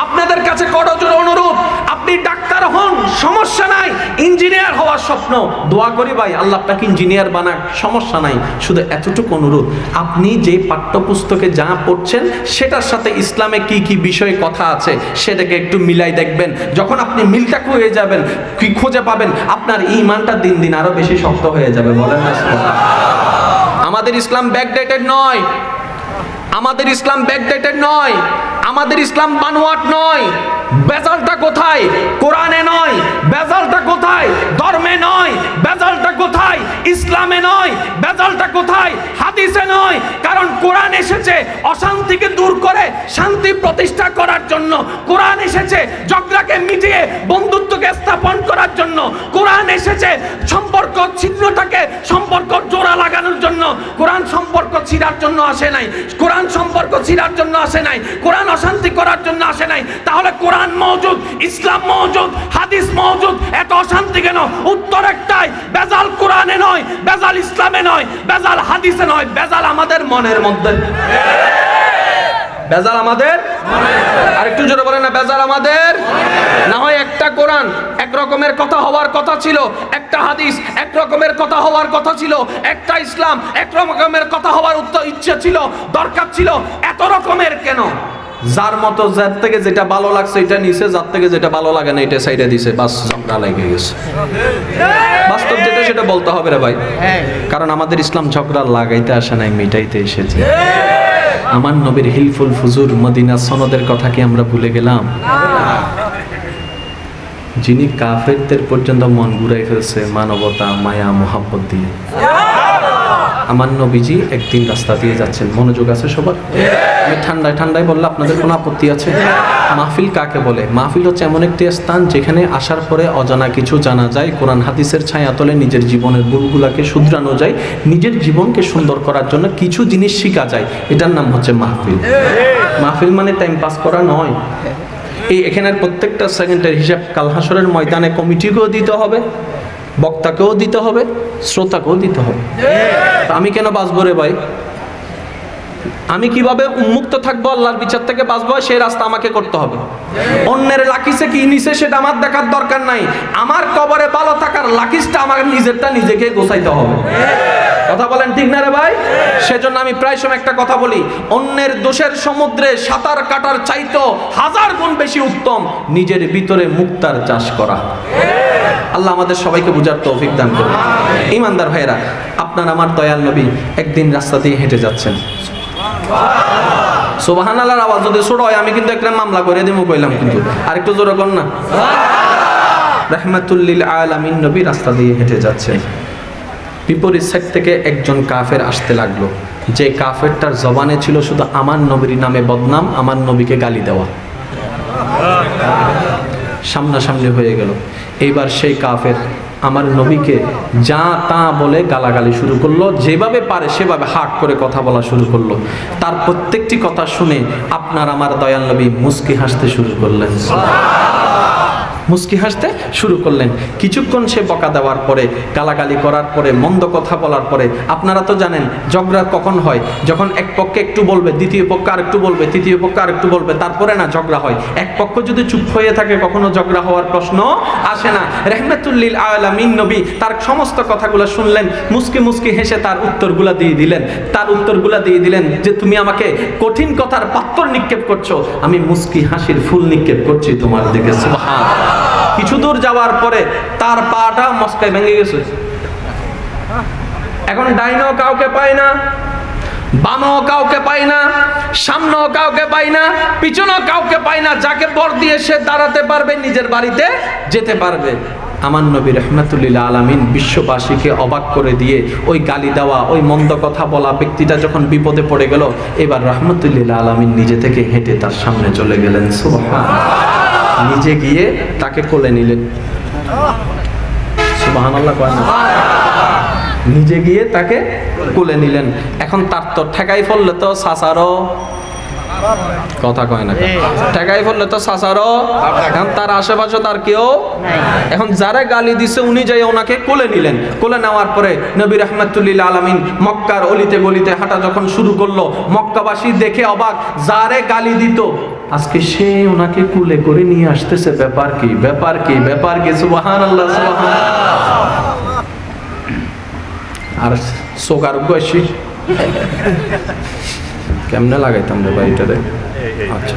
আপনাদের কাছে করজোড়ে অনুরোধ, আপনি ডাক্তার হন সমস্যা নাই, ইঞ্জিনিয়ার হওয়ার স্বপ্ন, দোয়া করি ভাই আল্লাহ আপনাকে ইঞ্জিনিয়ার বানাক, সমস্যা নাই। শুধু এতটুকু অনুরোধ, আপনি যে পাঠ্যপুস্তকে যা পড়ছেন সেটার সাথে ইসলামে কি কি বিষয়ে কথা আছে সেটাকে একটু মিলাই দেখবেন। যখন আপনি মিলটা খুঁজে যাবেন, কি খুঁজে পাবেন, আপনার ঈমানটা দিন দিন আরো বেশি শক্ত হয়ে যাবে। বলেন না সুবহানাল্লাহ। আমাদের ইসলাম ব্যাকডেটেড নয়, আমাদের ইসলাম ব্যাকডেটেড নয়, আমাদের ইসলাম বানোয়াট নয়। বেজালটা কোথায়? কোরআনে নয়। বেজালটা কোথায়? ধর্মে নয়। বেজালটা কোথায়? ইসলামে নয়। বেজালটা কোথায়? হাদিসে নয়। কারণ কোরআন এসেছে অশান্তিকে দূর করে শান্তি প্রতিষ্ঠা করার জন্য। কোরআন এসেছে ঝগড়াকে মিটিয়ে বন্ধুত্বকে স্থাপন করার জন্য। কোরআন এসেছে সম্পর্ক ছিন্নটাকে সম্পর্ক জোড়া লাগানোর জন্য। কোরআন সম্পর্ক ছিঁড়ার জন্য আসে নাই। কোরআন সম্পর্ক ছিঁড়ার জন্য আসে নাই। কোরআন অশান্তি করার জন্য আসে নাই। তাহলে কোরআন মওজুদ, ইসলাম মওজুদ, হাদিস মওজুদ, এত অশান্তি কেন? উত্তর একটাই, বেজাল কোরআনে নয়, বেজাল ইসলামে নয়, বেজাল হাদিসে নয়, বেজাল আমাদের মনের মধ্যে। বেজাল আমাদের, আর একটু জোরে বলেন না, বেজাল আমাদের। না হয় একটা কোরআন এক রকমের কথা হওয়ার কথা ছিল, একটা হাদিস এক রকমের কথা হওয়ার কথা ছিল, একটা ইসলাম এক রকমের কথা হওয়ার ইচ্ছা ছিল, দরকার ছিল। এত রকমের কেন? যার মতো, যার থেকে যেটা ভালো লাগছে এটা নিছে, যার থেকে যেটা ভালো লাগে না এটা সাইডে দিছে, বাস ঝগড়া লেগে গেছে। বাস্তব যেটা সেটা বলতে হবে রে ভাই, কারণ আমাদের ইসলাম ঝগড়া লাগাইতে আসে নাই, মিটাইতে এসেছে। আমার নবীর হিলফুল ফুজুর মদিনা সনদের কথা কি আমরা ভুলে গেলাম? যিনি কাফেরদের পর্যন্ত মন ঘুরাই ফেলছে মানবতা মায়া মোহাব্বত দিয়ে। আমার নবীজি একদিন রাস্তা দিয়ে যাচ্ছেন, মনোযোগ আছে সবার? আমি ঠান্ডায় ঠান্ডায় বললে আপনাদের কোনো আপত্তি আছে? মাহফিল কাকে বলে? মাহফিল হচ্ছে এমন একটি স্থান যেখানে আসার পরে অজানা কিছু জানা যায়, কোরআন হাদিসের ছায়াতলে নিজের জীবনের ভুলগুলাকে শুধরানো যায়, নিজের জীবনকে সুন্দর করার জন্য কিছু জিনিস শেখা যায়। এটার নাম হচ্ছে মাহফিল। মাহফিল মানে টাইম পাস করা নয়। এই এখানের প্রত্যেকটা সেকেন্ডের হিসাব কাল হাসরের ময়দানে কমিটিকেও দিতে হবে, বক্তাকেও দিতে হবে, শ্রোতাকেও দিতে হবে। আমি কেন বাঁচবো রে ভাই? আমি কিভাবে উন্মুক্ত থাকবো আল্লাহর বিচার থেকে বাঁচবো, সেই রাস্তা আমাকে করতে হবে। অন্যের লাকিসে কি নিছে সেটা আমার দেখার দরকার নাই। আমার কবরে ভালো থাকার লাকিসটা আমার নিজেরটা নিজেকে গোছাইতে হবে। কথা বলেন ঠিক না রে ভাই? সেজন্য আমি প্রায় সময় একটা কথা বলি, অন্যের দোষের সমুদ্রে সাঁতার কাটার চাইতো 1000 গুণ বেশি উত্তম নিজের ভিতরে মুক্তার চাষ করা। আল্লাহ আমাদের সবাইকে বুঝার তৌফিক দান করুন। ঈমানদার ভাইরা, আপনার আমার দয়াল নবী একদিন রাস্তা দিয়ে হেঁটে যাচ্ছেন। সুবহানাল্লাহর আওয়াজ যদি ছোট হয় আমি কিন্তু একটা মামলা করে দিব কইলাম, কিন্তু আরেকটু জোরে কর না। রাহমাতুল লিল আলামিন নবী রাস্তা দিয়ে হেঁটে যাচ্ছেন। বিপরীত সাইড থেকে একজন কাফের আসতে লাগলো, যে কাফেরটার জবানে ছিল শুধু আমার নবীর নামে বদনাম, আমার নবীকে গালি দেওয়া। সামনাসামনি হয়ে গেল। এইবার সেই কাফের আমার নবীকে যা তা বলে গালাগালি শুরু করলো, যেভাবে পারে সেভাবে হাট করে কথা বলা শুরু করলো। তার প্রত্যেকটি কথা শুনে আপনার আমার দয়াল নবী মুস্কি হাসতে শুরু করলেন। মুস্কি হাসতে শুরু করলেন। কিছুক্ষণ সে বকা দেওয়ার পরে, গালাগালি করার পরে, মন্দ কথা বলার পরে, আপনারা তো জানেন ঝগড়া কখন হয়? যখন এক পক্ষে একটু বলবে, দ্বিতীয় পক্ষ আরেকটু বলবে, তৃতীয় পক্ষ আরেকটু বলবে, তারপরে না ঝগড়া হয়। এক পক্ষ যদি চুপ হয়ে থাকে কখনো ঝগড়া হওয়ার প্রশ্ন আসে না। রাহমাতুল লিল আলামিন নবী তার সমস্ত কথাগুলো শুনলেন, মুস্কি মুস্কি হেসে তার উত্তরগুলা দিয়ে দিলেন। যে তুমি আমাকে কঠিন কথার পাত্তর নিক্ষেপ করছো, আমি মুস্কি হাসির ফুল নিক্ষেপ করছি তোমার দিকে। সুবহানাল্লাহ। কিছু দূর যাওয়ার পরে তার পাটা মস্কায় ভেঙে গেছে। এখন ডাইনও কাউকে পায় না, বামও কাউকে পায় না, সামনেও কাউকে পায় না, পিছনেও কাউকে পায় না। যাকে বর দিয়ে সে দাঁড়াতে পারবে, নিজের বাড়িতে যেতে পারবে। আমার নবী রাহমাতুল লিল আলামিন বিশ্ববাসীকে অবাক করে দিয়ে ওই গালি দেওয়া, ওই মন্দ কথা বলা ব্যক্তিটা যখন বিপদে পড়ে গেল, এবার রাহমাতুল লিল আলামিন নিজে থেকে হেঁটে তার সামনে চলে গেলেন। সুবহানাল্লাহ। নিজে গিয়ে তাকে কোলে নিলেন। সুবহানাল্লাহ। নিজে গিয়ে তাকে কোলে নিলেন। এখন তার তো ঠেকাই ফেললে তো সাসারও কথা কয় না, ঠেকাই ফেললে তো সাসারও, এখন তার আশেপাশে তার কেউ। এখন যারা গালি দিছে উনি যাই ওনাকে কোলে নিলেন। কোলে নেওয়ার পরে নবী রাহমাতুল লিল আলামিন মক্কার অলিতে গলিতে হাঁটা যখন শুরু করলো, মক্কাবাসী দেখে অবাক, যারে গালি দিত আজকে সে ওনাকে কুলে করে নিয়ে আসতেছে। ব্যাপার কি? সুবহানাল্লাহ, সুবহানাল্লাহ। আর সোকার বয়সী কেমনে লাগাইতাম রে ভাই এটারে? আচ্ছা,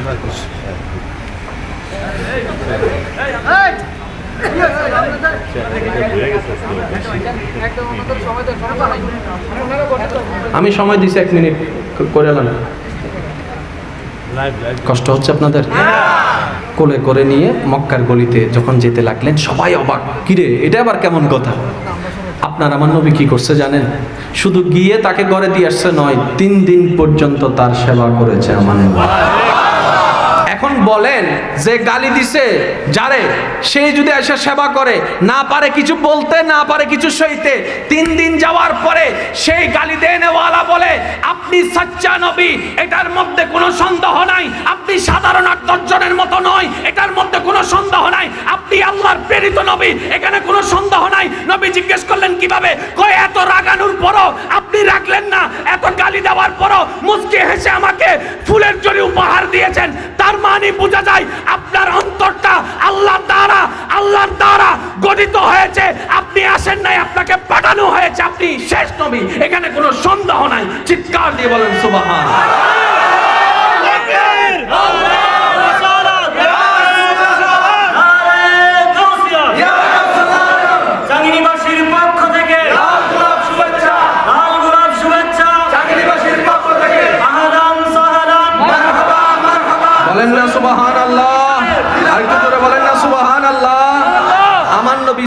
আমি সময় দিছি 1 মিনিট করে এলাম। কষ্ট হচ্ছে আপনাদের? কোলে করে নিয়ে মক্কার গলিতে যখন যেতে লাগলেন, সবাই অবাক, কিরে এটা আবার কেমন কথা? আপনার আমার নবী কি করছে জানেন? শুধু গিয়ে তাকে ঘরে দিয়ে আসছে নয়, 3 দিন পর্যন্ত তার সেবা করেছে আমার নবী। এখন বলেন, যে গালি দিছে যারে, সে যদি এসে সেবা করে, না পারে কিছু বলতে, না পারে কিছু সইতে, 3 দিন যাওয়ার পরে সেই গালি দেনেওয়ালা বলে আপনি সচ্চা নবী, এটার মধ্যে কোনো সন্দেহ নাই। আপনি সাধারণ 8-10 জনের মতো নয়, এটার মধ্যে কোনো সন্দেহ নাই। আপনি আল্লাহর প্রেরিত নবী, এখানে কোনো সন্দেহ নাই। নবী জিজ্ঞেস করলেন কিভাবে? কয় এত রাগানোর পরও আপনি রাখলেন না, এত গালি দেওয়ার পরও মুস্কি হেসে আমাকে ফুলের জড়ি উপহার দিয়েছেন। তার মানে বোঝা যায় আপনার অন্তরটা আল্লাহর দ্বারা গঠিত হয়েছে। আপনি আসেন নাই, আপনাকে পাঠানো হয়েছে। আপনি শেষ নবী, এখানে কোনো সন্দেহ নাই। চিৎকার দিয়ে বলেন সুবহানাল্লাহ।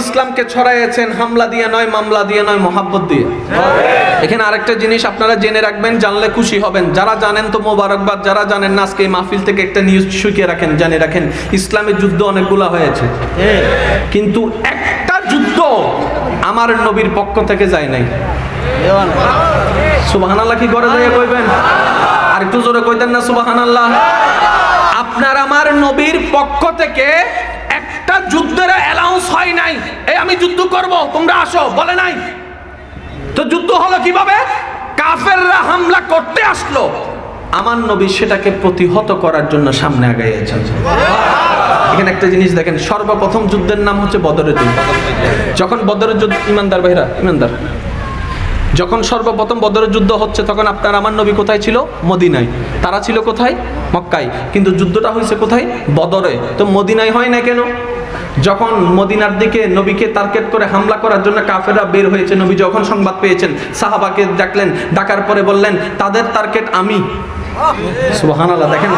ইসলামকে ছড়াইয়েছেন হামলা দিয়ে নয়, মামলা দিয়ে নয়, মহাব্বত দিয়ে। এখানে আরেকটা জিনিস আপনারা জেনে রাখবেন, জানলে খুশি হবেন। যারা জানেন তো মোবারকবাদ, যারা জানেন না আজকে এই মাহফিল থেকে একটা নিউজ শিখিয়ে রাখেন, জানে রাখেন, ইসলামের যুদ্ধ অনেকগুলা হয়েছে, কিন্তু একটা যুদ্ধ আমার নবীর পক্ষ থেকে যায় নাই। সুবহানাল্লাহ কি করে যায় কইবেন? আর একটু জোরে কইতেন না সুবহানাল্লাহ? আপনার আমার নবীর পক্ষ থেকে একটা যুদ্ধের অ্যালাউন্স হয় নাই, এই আমি যুদ্ধ করব তোমরা আসো, বলে নাই। তো যুদ্ধ হলো কিভাবে? কাফেররা হামলা করতে আসলো, আমার নবী সেটাকে প্রতিহত করার জন্য সামনে আগাইয়েছেন। এখানে একটা জিনিস দেখেন, সর্বপ্রথম যুদ্ধের নাম হচ্ছে বদরের যুদ্ধ। যখন বদরের যুদ্ধ, ইমানদার ভাইরা, ইমানদার, যখন সর্বপ্রথম বদরের যুদ্ধ হচ্ছে তখন আপনার আমার নবী কোথায় ছিল? মদিনায়। তারা ছিল কোথায়? মক্কায়। কিন্তু যুদ্ধটা হয়েছে কোথায়? বদরে। তো মদিনায় হয় না কেন? যখন মদিনার দিকে নবীকে টার্গেট করে হামলা করার জন্য কাফেররা বের হয়েছে, নবী যখন সংবাদ পেয়েছেন সাহাবাকে ডাকলেন, ডাকার পরে বললেন তাদের টার্গেট আমি। সুবহানাল্লাহ, দেখেন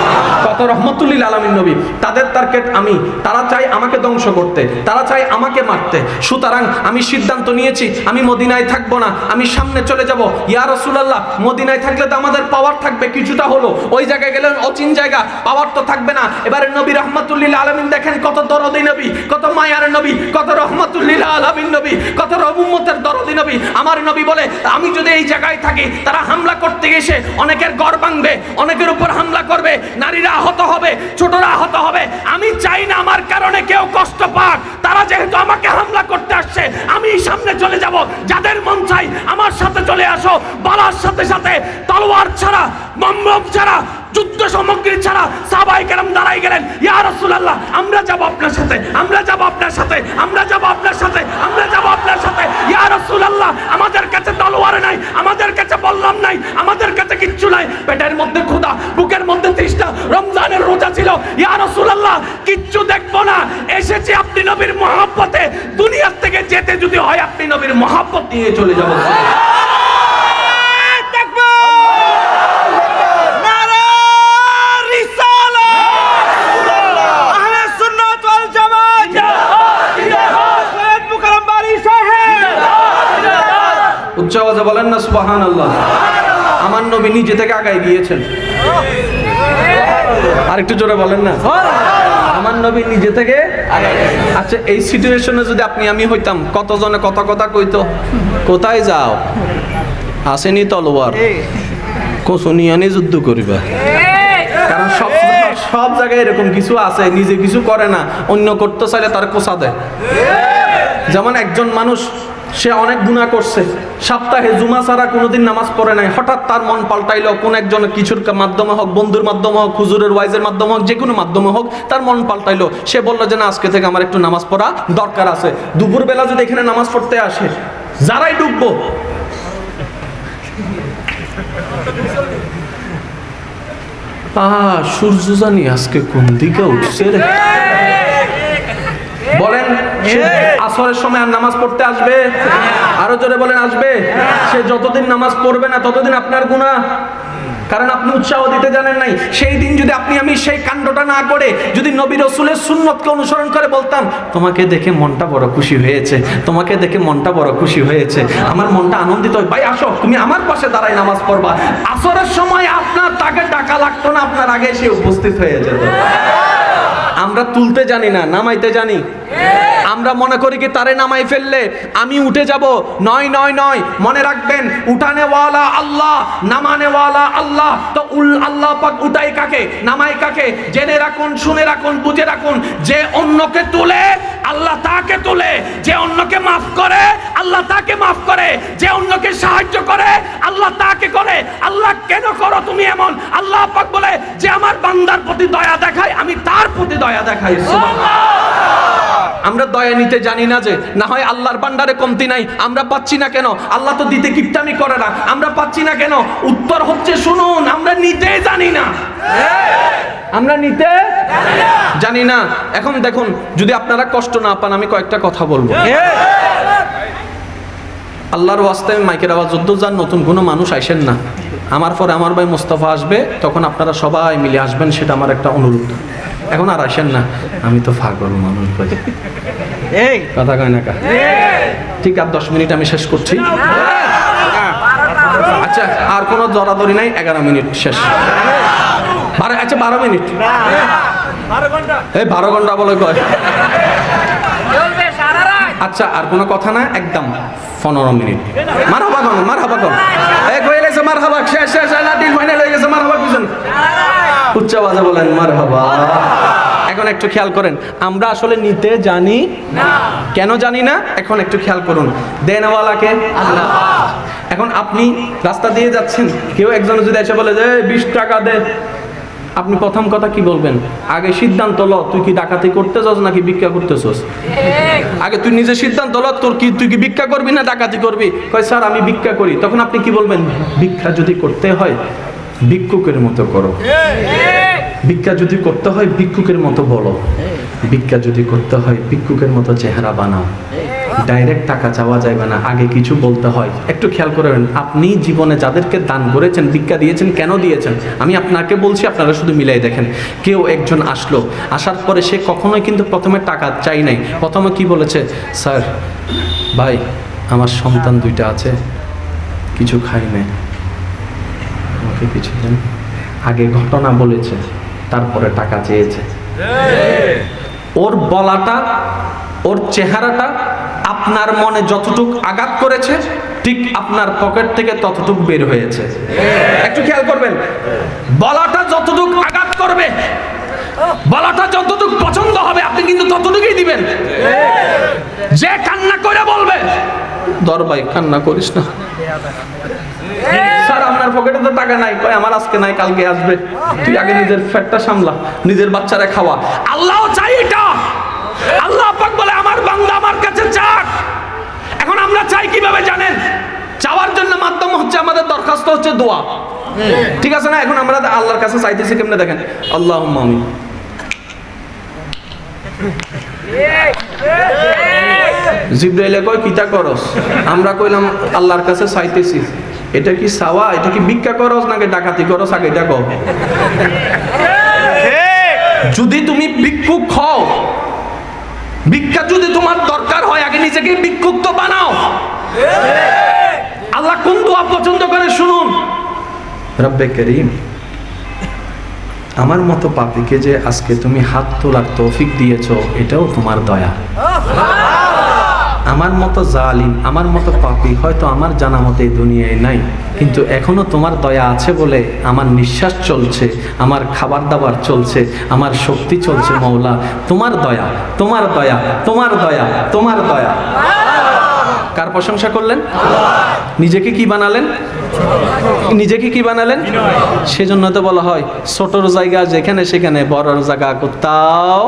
কত রহমতুল লিল আলামিন নবী। তাদের টার্গেট আমি, তারা চায় আমাকে ধ্বংস করতে, তারা চায় আমাকে মারতে। সুতরাং আমি সিদ্ধান্ত নিয়েছি আমি মদিনায় থাকবো না, আমি সামনে চলে যাব। ইয়া রাসূলুল্লাহ, মদিনায় থাকলে তো আমাদের পাওয়ার থাকবে কিছুটা হলো, ওই জায়গায় গেলে অচিন জায়গা, পাওয়ার তো থাকবে না। এবারে নবী রহমতুল লিল আলামিন দেখেন কত দরদি নবী, কত মায়ার নবী, কত রহমতুল লিল আলামিন নবী, কত উম্মতের দরদি নবী। আমার নবী বলে আমি যদি এই জায়গায় থাকি, তারা হামলা করতে এসে অনেকের ঘর ভাঙবে, অনেকের উপর হামলা করবে, নারীরা আহত হবে, ছোটরা আহত হবে। আমি চাই না আমার কারণে কেউ কষ্ট পাক। তারা যেহেতু আমাকে হামলা করতে আসছে, আমি সামনে চলে যাব। যাদের মন চাই আমার সাথে চলে আসো। বলার সাথে সাথে তলোয়ার ছাড়া, বম্বম ছাড়া, যুদ্ধ সামগ্রী ছাড়া সাহাবায়ে কেরাম দাঁড়াই গেলেন। ইয়া রাসূলুল্লাহ, আমরা যাব আপনার সাথে, আমরা যাব আপনার সাথে, আমরা যাব আপনার সাথে, আমরা যাব আপনার সাথে। ইয়া রাসূলুল্লাহ, আমাদের কাছে তলোয়ার নাই, আমাদের কাছে বললাম নাই, আমাদের কাছে কিচ্ছু নাই। পেটের মধ্যে ক্ষুধা, বুকের মধ্যে তৃষ্ণা, রমজানের রোজা ছিল। ইয়া রাসূলুল্লাহ, কিচ্ছু দেখবো না, এসেছি আপনি নবীর মহব্বতে। দুনিয়ার থেকে যেতে যদি হয় আপনি নবীর মহব্বত নিয়ে চলে যাব। উচ্চ আওয়াজে বলেন না সুবহানাল্লাহ। আমার নবী নিজে থেকে আগায় গিয়েছেন। আর একটু জোরে বলেন না, আমার নবী নিজে থেকে। আচ্ছা, এই সিচুয়েশনে যদি আপনি আমি হইতাম, কতজনে কত কথা কইতো, কোথায় যাও, আসেনি তলোয়ার, কোসুনিয়ানি যুদ্ধ করিবা। কারণ সব জায়গায় এরকম কিছু আছে, নিজে কিছু করে না, অন্য করতে চাইলে তার কোসা দেয়। যেমন একজন মানুষ, সে অনেক গুনাহ করছে, সপ্তাহে জুমা ছাড়া কোনোদিন নামাজ পড়ে নাই, হঠাৎ তার মন পাল্টাইলো, কোন একজন কিছুর মাধ্যমে হোক, বন্ধুর মাধ্যমে হোক, হুজুরের ওয়াইজের মাধ্যমে হোক, যে কোনো মাধ্যমে হোক, তার মন পাল্টাইলো। সে বললো যে না, আজকে থেকে আমার একটু নামাজ পড়া দরকার আছে। দুপুরবেলা যদি এখানে নামাজ পড়তে আসে, যারাই ডুববো, সূর্য জানি আজকে কোন দিকে উঠছে রে। বলেন, আসরের সময় আর নামাজ পড়তে আসবে? আরো জোরে বলেন, আসবে? সে যতদিন নামাজ পড়বে না ততদিন আপনার গুনাহ, কারণ আপনি উৎসাহ দিতে জানেন নাই। সেই দিন যদি আপনি আমি সেই কাণ্ডটা না করে যদি নবী রাসূলের সুন্নতকে অনুসরণ করে বলতাম, তোমাকে দেখে মনটা বড় খুশি হয়েছে, তোমাকে দেখে মনটা বড় খুশি হয়েছে, আমার মনটা আনন্দিত হয়, ভাই আসো তুমি আমার পাশে দাঁড়াই নামাজ পড়বা, আসরের সময় আপনার তাকে ডাকা লাগতো না, আপনার আগে সে উপস্থিত হয়ে যেত। আমরা তুলতে জানি না, নামাইতে জানি। আমরা মনে করি কি তারে নামাই ফেললে আমি উঠে যাব। নয় নয় নয়, মনে রাখবেন, উঠানেওয়ালা আল্লাহ, নামানেওয়ালা আল্লাহ। তো আল্লাহ পাক উঠাই কাকে, নামাই কাকে? জেনে রাখুন, শুনে রাখুন, বুঝে রাখুন। যে অন্যকে তুলে আল্লাহ তাকে তুলে, যে অন্যকে মাফ করে আল্লাহ তাকে মাফ করে, যে অন্যকে সাহায্য করে আল্লাহ তাকে করে। আল্লাহ কেন করো তুমি এমন? আল্লাহ পাক বলে যে আমার বান্দার প্রতি দয়া দেখায়, আমি তার প্রতি দয়া দেখাই। সুবহানাল্লাহ। আমরা দয়া নিতে জানি না, যে না হয় আল্লাহর ভান্ডারে কমতি নাই, আমরা পাচ্ছি না কেন? আল্লাহ তো দিতে কিপটামি করে না, আমরা পাচ্ছি না কেন? উত্তর হচ্ছে শুনুন, আমরা নিতে জানি না, আমরা নিতে জানি না। এখন দেখুন, যদি আপনারা কষ্ট না পান, আমি কয়েকটা কথা বলবো। আল্লাহর ওয়াস্তে মাইকের আওয়াজ যুদ্ধ যান, নতুন কোনো মানুষ আইসেন না। আমার পরে আমার ভাই মোস্তফা আসবে, তখন আপনারা সবাই মিলে আসবেন, সেটা আমার একটা অনুরোধ। এখন আর আসেন না, আমি তো পাগল মানুষ ভাই, এই কথা কয় না কা। ঠিক আর 10 মিনিট আমি শেষ করছি। আচ্ছা আর কোনো দরাদরি নাই, 11 মিনিট শেষ। আচ্ছা 12 মিনিট, এই 12 ঘন্টা বলে কয়। আচ্ছা আর কোনো কথা না, একদম 15 মিনিট। মারহাবা কোন, মারহাবা কোন, এই কই লাইছে মারহাবা, শেষ শেষ না, ডিল ফাইনাল হয়ে গেছে, মারহাবা বুঝেন, উচ্চ আওয়াজে বলেন মারহাবা। এখন একটু খেয়াল করেন, আমরা আসলে নিতে জানি না। কেন জানি না? এখন একটু খেয়াল করুন, দেনওয়ালাকে আল্লাহ। এখন আপনি রাস্তা দিয়ে যাচ্ছেন, কেউ একজন যদি এসে বলে যে 20 টাকা দে, আপনি প্রথম কথা কি বলবেন? আগে সিদ্ধান্ত ল, তুই কি ডাকাতি করতে চাস নাকি ভিক্ষা করতে চাস? আগে তুই নিজে সিদ্ধান্ত ল, তুই কি ভিক্ষা করবি না ডাকাতি করবি? কয় স্যার আমি ভিক্ষা করি। তখন আপনি কি বলবেন? ভিক্ষা যদি করতে হয় ভিক্ষুকের মতো করো, ভিক্ষা যদি করতে হয় ভিক্ষুকের মতো বলো, ভিক্ষা যদি করতে হয় ভিক্ষুকের মতো চেহারা বানাও। ডাইরেক্ট টাকা চাওয়া যাবে না, আগে কিছু বলতে হয়। একটু খেয়াল করবেন, আপনি জীবনে যাদেরকে দান করেছেন, ভিক্ষা দিয়েছেন, কেন দিয়েছেন? আমি আপনাকে বলছি, আপনারা শুধু মিলাই দেখেন। কেউ একজন আসলো, আসার পরে সে কখনোই কিন্তু প্রথমে টাকা চাই নাই। প্রথমে কি বলেছে? স্যার ভাই আমার সন্তান 2টা আছে, কিছু খাই নাই, আমাকে কিছু দেন। আগে ঘটনা বলেছে, তারপরে টাকা চেয়েছে। ওর বলাটা, ওর চেহারাটা আপনার মনে যতটুক আঘাত করেছে, ঠিক আপনার পকেট থেকে ততটুক বের হয়েছে। একটু খেয়াল করবেন, বলাটা যতটুক আঘাত করবে, বলাটা যতটুক পছন্দ হবে, আপনি কিন্তু ততটুকুই দিবেন। যে কান্না করে বলবে, দর ভাই কান্না করিস না, স্যার আপনার পকেটে তো টাকা নাই, কয় আমার আজকে নাই কালকে আসবে, তুই আগে নিজের পেটটা সামলা, নিজের বাচ্চারা খাওয়া। আল্লাহও চাই এটা। আল্লাহ পাক বলে আমার বান্দা আমার কাছে চাক। এখন আমরা চাই কিভাবে জানেন? চাওয়ার জন্য মাধ্যম হচ্ছে, আমাদের দরখাস্ত হচ্ছে দোয়া, ঠিক আছে না? এখন আমরা আল্লাহর কাছে চাইতেছি কেমনে দেখেন, আল্লাহুম্মা আমিন। জিবরাইল কয় কিতা করস? আমরা কইলাম আল্লাহর কাছে চাইতেছি। এটা কি চাওয়া? এটা কি ভিক্ষা করস নাকি ডাকাতি করস? আগে এটা কও। যদি তুমি ভিক্ষুক হও, ভিক্ষা যদি তোমার দরকার হয়, আগে নিজেকে ভিক্ষুক তো বানাও। আল্লাহ কোন দোয়া পছন্দ করে শুনুন। রব্বে করিম, আমার মতো পাপীকে যে আজকে তুমি হাত তোলার তৌফিক দিয়েছো, এটাও তোমার দয়া। আমার মতো জালিম, আমার মতো পাপী হয়তো আমার জানা মতে দুনিয়ায় নাই, কিন্তু এখনো তোমার দয়া আছে বলে আমার নিঃশ্বাস চলছে, আমার খাবার দাবার চলছে, আমার শক্তি চলছে। মওলা তোমার দয়া, তোমার দয়া, তোমার দয়া, তোমার দয়া। কার প্রশংসা করলেন? নিজেকে কি বানালেন? নিজেকে কি বানালেন? সেজন্য তো বলা হয় ছোটর জায়গা যেখানে সেখানে বড়র জায়গা কোথাও।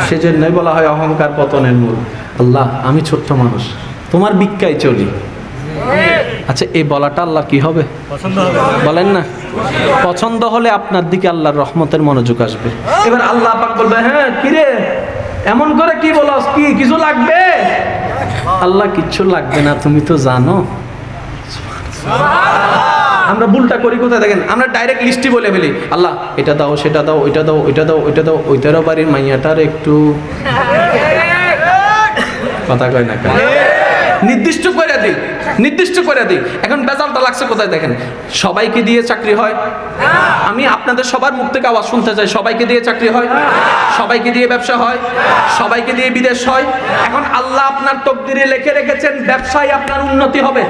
সেজন্যই বলা হয় অহংকার পতনের মূল। আল্লাহ আমি ছোট্ট মানুষ, তোমার ভিক্ষায় চলি। আচ্ছা এই বলাটা আল্লাহ কি হবে? বলেন না, পছন্দ হলে আপনার দিকে আল্লাহর রহমতের মনোযোগ আসবে। এবার আল্লাহ পাক বলবে, হ্যাঁ কিরে এমন করে কি বলস, কি কিছু লাগবে? আল্লাহ কিচ্ছু লাগবে না, তুমি তো জানো। আমরা ভুলটা করি কোথায় দেখেন, আমরা ডাইরেক্ট লিস্টই বলে ফেলি, আল্লাহ এটা দাও, সেটা দাও, ওইটা দাও, ওইটা দাও, ওইটা দাও, ওইটারও বাড়ির মাইয়াটার একটু কথা কয় না কেন? নির্দিষ্ট করে দিই, নির্দিষ্ট করে দিই। এখন বেজালটা লাগছে কোথায় দেখেন, সবাইকে দিয়ে চাকরি হয়? আমি আপনাদের সবার মুখ থেকে আওয়াজ শুনতে চাই, সবাইকে দিয়ে চাকরি হয়? সবাইকে দিয়ে ব্যবসা হয়? সবাইকে দিয়ে বিদেশ হয়? এখন আল্লাহ আপনার তকদিরে লিখে রেখেছেন ব্যবসায় আপনার উন্নতি হবে,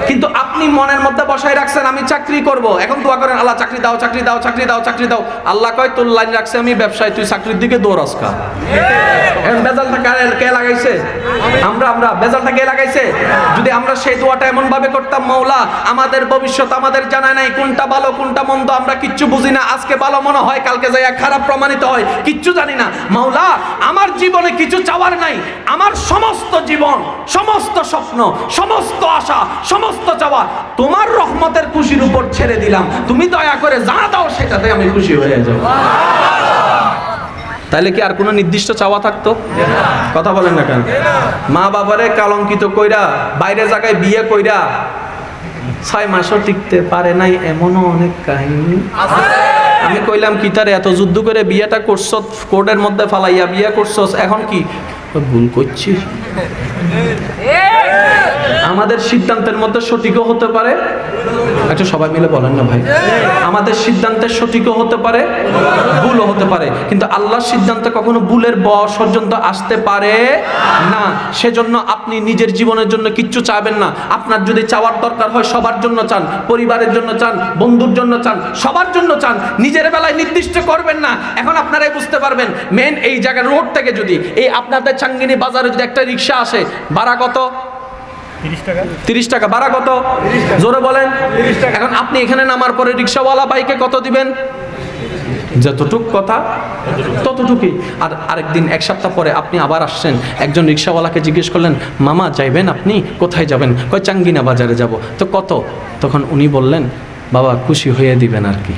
কিন্তু আপনি মনের মধ্যে বসায় রাখছেন আমি চাকরি করব। এখন দোয়া করেন, আল্লাহ চাকরি দাও, চাকরি দাও, চাকরি দাও, চাকরি দাও। আল্লাহ কয় তোর লাইন রাখছে আমি ব্যবসায়, তুই চাকরির দিকে দৌড়াস কা। এখন বেজালটা কে লাগাইছে? আমরা বেজালটা কে লাগাইছে? যদি আমরা সেই দোয়াটা এমন ভাবে করতাম, মওলা আমাদের ভবিষ্যৎ আমাদের জানা নাই, কোনটা ভালো কোনটা মন্দ আমরা কিচ্ছু বুঝি না, আজকে ভালো মনে হয় কালকে যাইয়া খারাপ প্রমাণিত হয়, কিচ্ছু জানি না। মওলা আমার জীবনে কিছু চাওয়ার নাই, আমার সমস্ত জীবন, সমস্ত স্বপ্ন, সমস্ত আশা, সমস্ত চাওয়া তোমার রহমতের খুশির উপর ছেড়ে দিলাম, তুমি দয়া করে যা দাও সেটাতে আমি খুশি হয়ে যাব। তাহলে কি আর কোনো নির্দিষ্ট চাওয়া থাকতো? কথা বলেন না কেন? মা বাবারে কলঙ্কিত কইরা, বাইরে জায়গায় বিয়ে কইরা 6 মাসও টিকতে পারে নাই, এমনও অনেক কাহিনী। আমি কইলাম কি তারে এত যুদ্ধ করে বিয়েটা করছো, কোর্টের মধ্যে ফালাইয়া বিয়ে করছো, এখন কি ভুল করছি? আমাদের সিদ্ধান্তের মধ্যে সঠিকও হতে পারে, একটা সবাই মিলে বলেন না ভাই, আমাদের সিদ্ধান্তের সঠিকও হতে পারে, ভুলও হতে পারে, কিন্তু আল্লাহর সিদ্ধান্তে কখনো ভুলের বয়স পর্যন্ত আসতে পারে না। সেজন্য আপনি নিজের জীবনের জন্য কিচ্ছু চাইবেন না। আপনার যদি চাওয়ার দরকার হয় সবার জন্য চান, পরিবারের জন্য চান, বন্ধুর জন্য চান, সবার জন্য চান, নিজের বেলায় নির্দিষ্ট করবেন না। এখন আপনারাই বুঝতে পারবেন মেন এই জায়গার রোড থেকে যদি এই আপনাদের চাঙ্গিনী বাজারে যদি একটা রিক্সা আসে, ভাড়া কত? 30 টাকা। ভাড়া কত? জোরে বলেন। এখন আপনি এখানে নামার পরে রিক্সাওয়ালা বাইকে কত দিবেন? যতটুক কথা ততটুকুই। আর আরেকদিন এক সপ্তাহ পরে আপনি আবার আসছেন, একজন রিক্সাওয়ালাকে জিজ্ঞেস করলেন, মামা যাইবেন আপনি? কোথায় যাবেন? কয় চাঙ্গিনা বাজারে যাব। তো কত? তখন উনি বললেন, বাবা খুশি হয়ে দিবেন আর কি,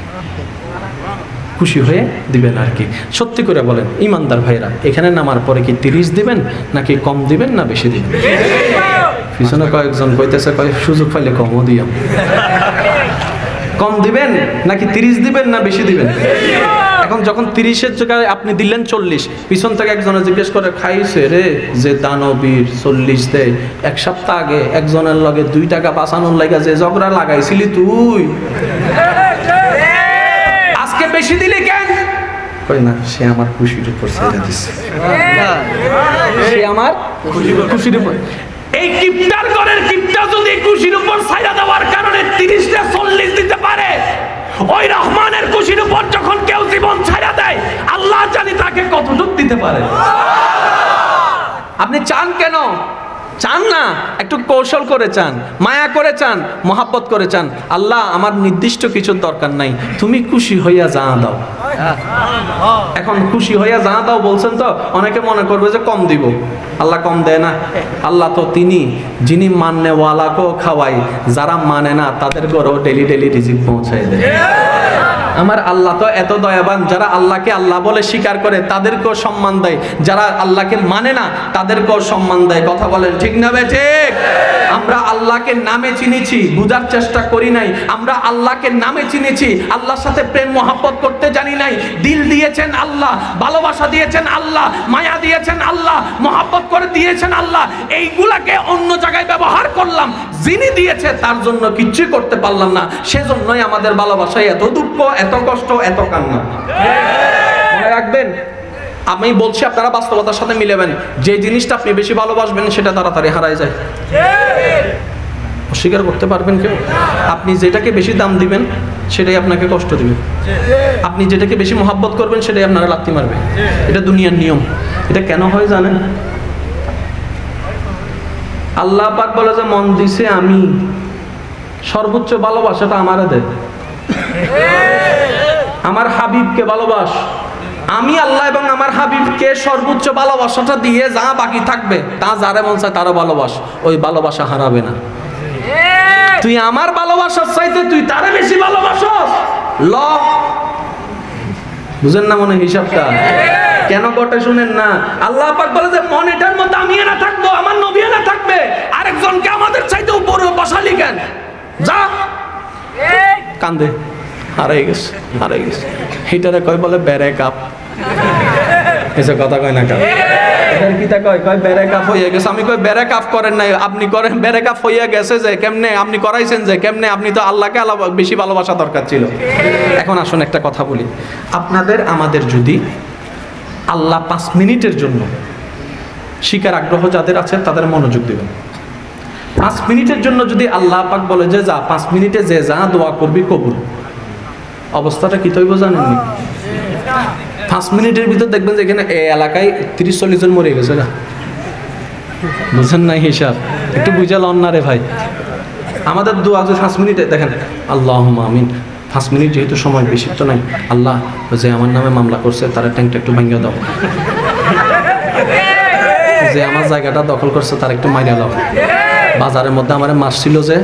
খুশি হয়ে দিবেন আর কি। সত্যি করে বলেন ইমানদার ভাইরা, এখানে নামার পরে কি 30 দিবেন নাকি কম দিবেন না বেশি দিবেন? পিছনে কয়েকজন কইতেছে কয় সুযোগ পাইলে কমও দিও। কম দিবেন নাকি 30 দিবেন না বেশি দিবেন? এখন যখন 30-এর জায়গায় আপনি দিলেন 40, পিছন থেকে একজনে জিজ্ঞেস করে, খাইছে রে যে দানবীর 40 দেয়, এক সপ্তাহ আগে একজনের লগে 2 টাকা বাঁচানোর লাগা যে ঝগড়া লাগাইছিলি তুই, আজকে বেশি দিলি কেন? কই না, সে আমার খুশির উপর ছেড়ে দিছে, সে আমার খুশির উপর। এই কিপটার ঘরের কিপটা যদি খুশির উপর ছাইরা দেওয়ার কারণে 30টা 40 দিতে পারে, ওই রহমানের খুশির উপর যখন কেউ জীবন ছাইরা দেয়, আল্লাহ জানি তাকে কতটুকু দিতে পারে। আপনি চান কেন? চান না, একটু কৌশল করে চান, মায়া করে চান, মহাব্বত করে চান। আল্লাহ আমার নির্দিষ্ট কিছুর দরকার নাই, তুমি খুশি হইয়া যা দাও। এখন খুশি হইয়া যা দাও বলছেন তো অনেকে মনে করবে যে কম দিব। আল্লাহ কম দেয় না। আল্লাহ তো তিনি যিনি মাননেওয়ালাকেও খাওয়াই, যারা মানে না তাদের ঘরেও ডেলি ডেলি রিজিক পৌঁছায় দেয়। আমার আল্লাহ তো এত দয়াবান, যারা আল্লাহকে আল্লাহ বলে স্বীকার করে তাদেরকেও সম্মান দেয়, যারা আল্লাহকে মানে না তাদেরকেও সম্মান দেয়। কথা বলেন ঠিক না বে ঠিক? আমরা আল্লাহকে নামে চিনেছি, বুঝার চেষ্টা করি নাই। আমরা আল্লাহকে নামে চিনেছি, আল্লাহর সাথে প্রেম মহব্বত করতে জানি নাই। দিল দিয়েছেন আল্লাহ, ভালোবাসা দিয়েছেন আল্লাহ, মায়া দিয়েছেন আল্লাহ, মহব্বত করে দিয়েছেন আল্লাহ। এইগুলাকে অন্য জায়গায় ব্যবহার করলাম, যিনি দিয়েছে তার জন্য কিচ্ছু করতে পারলাম না। সেজন্যই আমাদের ভালোবাসায় এত দুঃখ, এত কষ্ট, এত কান্না। মনে রাখবেন, আমি বলছি আপনারা বাস্তবতার সাথে মিলাবেন, যে জিনিসটা আপনি বেশি ভালোবাসবেন সেটা তাড়াতাড়ি হারায় যায়। অস্বীকার করতে পারবেন কেউ? আপনি যেটাকে বেশি দাম দিবেন সেটাই আপনাকে কষ্ট দিবে, আপনি যেটাকে বেশি মহব্বত করবেন সেটাই আপনারা লাথি মারবে। এটা দুনিয়ার নিয়ম। এটা কেন হয় জানেন? আল্লাহ পাক বলে যে মন দিছে আমি, সর্বোচ্চ ভালোবাসাটা আমারে দেয়। আমার হাবিবকে ভালোবাস, আমি আল্লাহ এবং আমার হাবিবকে সর্বোচ্চ ভালোবাসাটা দিয়ে যা বাকি থাকবে তা যারে মন চায় তারও ভালোবাস, ওই ভালোবাসা হারাবে না। তুই আমার ভালোবাসার চাইতে তুই তারে বেশি ভালোবাসস, ল বুঝেন না মনে হিসাবটা কেন ঘটে শুনেন না। আল্লাহ পাক বলে যে মন এটার মধ্যে আমি না থাকবো, আমার নবী না থাকবে, আরেকজনকে আমাদের চাইতে উপরে বসালি কেন? যা কান্দে, হারাই গেছে, হারাই গেছে। এইটারে কয় বলে বেড়ে কাপ, এসব কথা কয় না কাপ। কিতা কয় কয় বেড়ে কাপ হয়ে গেছে। আমি কই বেড়ে কাপ করেন নাই, আপনি করেন। বেড়ে কাপ হইয়া গেছে যে কেমনে, আপনি করাইছেন যে কেমনে? আপনি তো আল্লাহকে বেশি ভালোবাসা দরকার ছিল। এখন আসুন একটা কথা বলি, আপনাদের আমাদের যদি আল্লাহ 5 মিনিটের জন্য শিকার আগ্রহ যাদের আছে তাদের মনোযোগ দিবেন। 5 মিনিটের জন্য যদি আল্লাহ পাক বলে যে যা 5 মিনিটে যে যা দোয়া করবি কবুল, অবস্থাটা কি তৈব জানেননি? 5 মিনিটের ভিতর দেখবেন যে এখানে এই এলাকায় 30-40 জন মরে গেছে না, বুঝেন নাই হিসাব? একটু বুঝে লন না রে ভাই। আমাদের দোয়া যে 5 মিনিটে দেখেন, আল্লাহুম্মা আমিন। 5 মিনিট যেহেতু সময় বেশি তো নাই, আল্লাহ যে আমার নামে মামলা করছে তার ট্যাঙ্কটা একটু ভাঙিয়ে দাও, যে আমার জায়গাটা দখল করছে তার একটু মাইরা দাও, বাজারের মধ্যে আমার মারছিল যে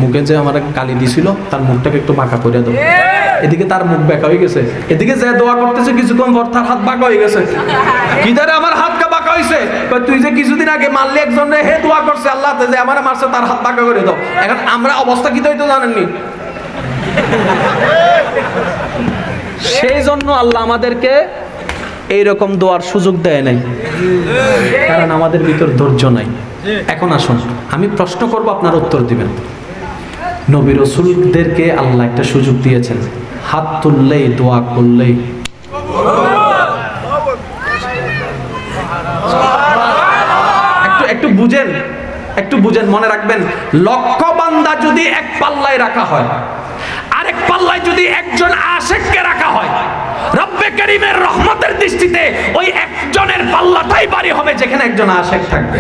মুখে যে আমার গালি দিছিল তার মুখটাকে একটু বাঁকা করে দাও। এদিকে তার মুখ বাঁকা হয়ে গেছে, এদিকে যে দোয়া করতেছে কিছুক্ষণ পর তার হাত বাঁকা হয়ে গেছে। কি ধরে আমার হাতটা বাঁকা হয়েছে? তুই যে কিছুদিন আগে মারলে একজন হে দোয়া করছে আল্লাহ যে আমার মারছে তার হাত বাঁকা করে দাও। এখন আমরা অবস্থা কি হইতো জানেননি? সেই জন্য আল্লাহ আমাদেরকে এইরকম দোয়ার সুযোগ দেয় নাই, কারণ আমাদের ভিতর ধৈর্য নাই। এখন আসুন আমি প্রশ্ন করব, আপনার উত্তর দিবেন। নবী রাসূলদেরকে আল্লাহ একটা সুযোগ দিয়েছেন, হাত তুললেই দোয়া করলেই একটু বুঝেন, একটু বুঝেন, মনে রাখবেন, লক্ষ বান্দা যদি এক পাল্লায় রাখা হয়, আরেক পাল্লায় যদি একজন আশিককে রাখা হয়, রব্বে করিমের রহমতের দৃষ্টিতে ওই একজনের পাল্লাটাই ভারী হবে যেখানে একজন আশিক থাকবে।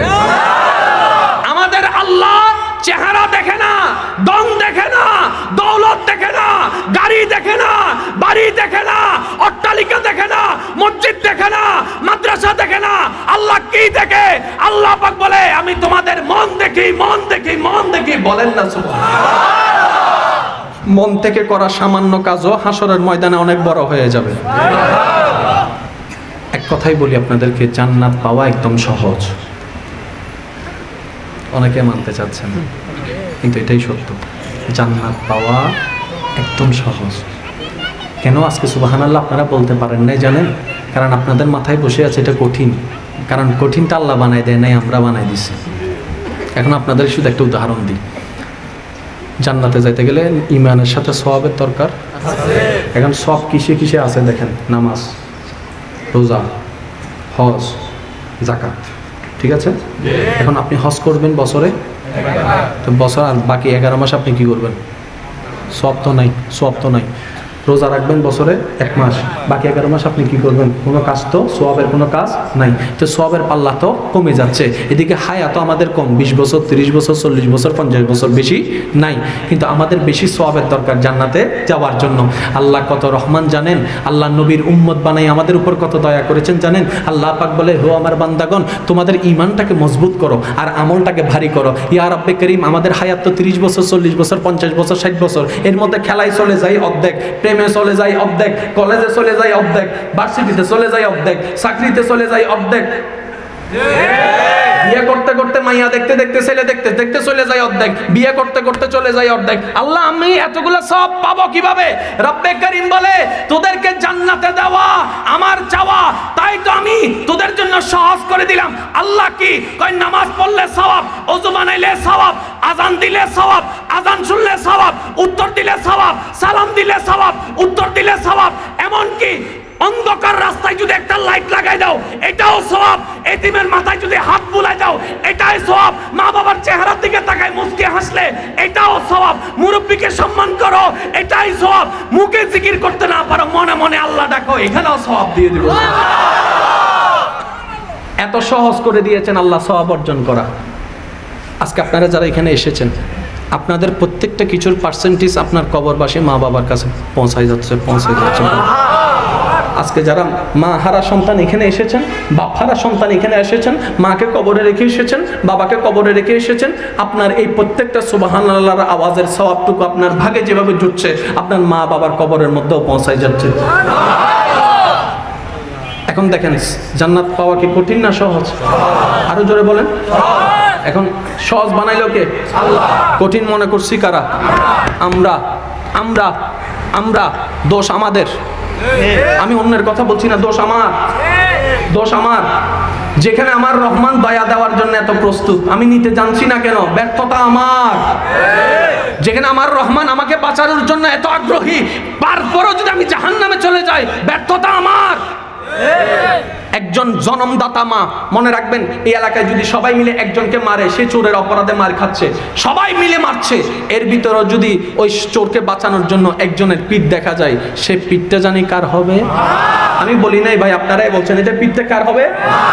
আমাদের আল্লাহ চেহারা দেখে না, দম দেখে না, দৌলত দেখে না, গাড়ি দেখে না, বাড়ি দেখে না, অট্টালিকা দেখে না, মসজিদ দেখে না, মাদ্রাসা দেখে না। আল্লাহ কি দেখে? আল্লাহ পাক বলে আমি তোমাদের মন দেখি, মন দেখি, মন দেখি। বলেন না সুবহানাল্লাহ। মন থেকে করা সামান্য কাজও হাসরের ময়দানে অনেক বড় হয়ে যাবে। এক কথাই বলি আপনাদেরকে, জান্নাত পাওয়া একদম সহজ। অনেকে মানতে চাচ্ছেন, কিন্তু এটাই সত্য, জান্নাত পাওয়া একদম সহজ। কেন আজকে সুবহানাল্লাহ আপনারা বলতে পারেন নাই জানেন? কারণ আপনাদের মাথায় বসে আছে এটা কঠিন, কারণ কঠিনটা আল্লাহ বানাই দেয় নাই, আমরা বানাই দিছি। এখন আপনাদের শুধু একটা উদাহরণ দিই। জান্নাতে যাইতে গেলে ইমানের সাথে সওয়াবের দরকার। এখন সব কিসে কিসে আছে দেখেন, নামাজ, রোজা, হজ, যাকাত, ঠিক আছে? এখন আপনি হজ করবেন বছরে, তো বছর আর বাকি 11 মাস আপনি কি করবেন? সওয়াব তো নাই, সওয়াব তো নাই। রোজা রাখবেন বছরে 1 মাস, বাকি 11 মাস আপনি কি করবেন? কোনো কাজ তো, সওয়াবের কোনো কাজ নাই। তো সওয়াবের পাল্লা তো কমে যাচ্ছে। এদিকে হায়াত আমাদের কম, 20 বছর, 30 বছর, 40 বছর, 50 বছর, বেশি নাই। কিন্তু আমাদের বেশি সওয়াবের দরকার জান্নাতে যাওয়ার জন্য। আল্লাহ কত রহমান জানেন? আল্লাহ নবীর উম্মত বানাই আমাদের উপর কত দয়া করেছেন জানেন? আল্লাহ পাক বলে, হো আমার বান্দাগণ, তোমাদের ঈমানটাকে মজবুত করো আর আমলটাকে ভারী করো। ইয়া রব্বে করিম, আমাদের হায়াত তো 30 বছর, 40 বছর, 50 বছর, 60 বছর। এর মধ্যে খেলায় চলে যায় অর্ধেক, প্রেমে চলে যায় অর্ধেক, কলেজে চলে যায় অর্ধেক, ভার্সিটিতে চলে যায় অর্ধেক, চাকরিতে চলে যায় অর্ধেক, বিয়ে করতে করতে মাইয়া দেখতে দেখতে, ছেলে দেখতে দেখতে চলে যায় অর্ধেক, বিয়ে করতে করতে চলে যায় অর্ধেক। আল্লাহ আমি এতগুলো সব পাবো কিভাবে? রব্বে করিম বলে, তোদেরকে জান্নাতে দেওয়া আমার চাওয়া, তাই তো আমি তোদের জন্য সহজ করে দিলাম। আল্লাহ কি কয়? নামাজ পড়লে সওয়াব, ওযু বানাইলে সওয়াব, আজান দিলে সওয়াব, আজান শুনলে সওয়াব, উত্তর দিলে সওয়াব, সালাম দিলে সওয়াব, উত্তর দিলে সওয়াব। এমন কি অন্ধকার রাস্তায় যদি একটা লাইট লাগাই দাও, এটাও সওয়াব। এতিমের মাথায় যদি হাত বুলাই দাও, এটাই সওয়াব। মা বাবার চেহারার দিকে তাকায় মুস্কি হাসলে, এটাও সওয়াব। মুরব্বিকে সম্মান করো, এটাই সওয়াব। মুখে জিকির করতে না পারো, মনে মনে আল্লাহ ডাকো, এখানেও সওয়াব দিয়ে দিব। এত সহজ করে দিয়েছেন আল্লাহ সওয়াব অর্জন করা। আজকে আপনারা যারা এখানে এসেছেন, আপনাদের প্রত্যেকটা কিছুর পার্সেন্টেজ আপনার কবরবাসী মা বাবার কাছে পৌঁছায় যাচ্ছে। আজকে যারা মা হারা সন্তান এখানে এসেছেন, বাপ হারা সন্তান এখানে এসেছেন, মাকে কবরে রেখে এসেছেন, বাবাকে কবরে রেখে এসেছেন, আপনার এই প্রত্যেকটা সুবহানাল্লাহর আওয়াজের সওয়াবটুকু আপনার ভাগে যেভাবে জুটছে, আপনার মা বাবার কবরের মধ্যেও পৌঁছায় যাচ্ছে। এখন দেখেন, জান্নাত পাওয়া কি কঠিন না সহজ? আরো জোরে বলেন। এখন সহজ বানাইলো কে? আল্লাহ। কঠিন মনে করছি কারা? আমরা আমরা আমরা দোষ আমাদের। আমি অন্যের কথা বলছি না, দোষ আমার, দোষ আমার। যেখানে আমার রহমান দয়া দেওয়ার জন্য এত প্রস্তুত, আমি নিতে জানছি না কেন? ব্যর্থতা আমার। যেখানে আমার রহমান আমাকে বাঁচানোর জন্য এত আগ্রহী, তারপরেও যদি আমি জাহান্নামে চলে যাই, ব্যর্থতা আমার। একজন জনমদাতা মা, মনে রাখবেন, এই এলাকায় যদি সবাই মিলে একজনকে মারে, সে চোরের অপরাধে মার খাচ্ছে, সবাই মিলে মারছে, এর ভিতরেও যদি ওই চোরকে বাঁচানোর জন্য একজনের পিঠ দেখা যায়, সে পিঠটা জানি কার হবে? আমি বলি নাই ভাই, আপনারাই বলছেন এটা পিঠটা কার হবে?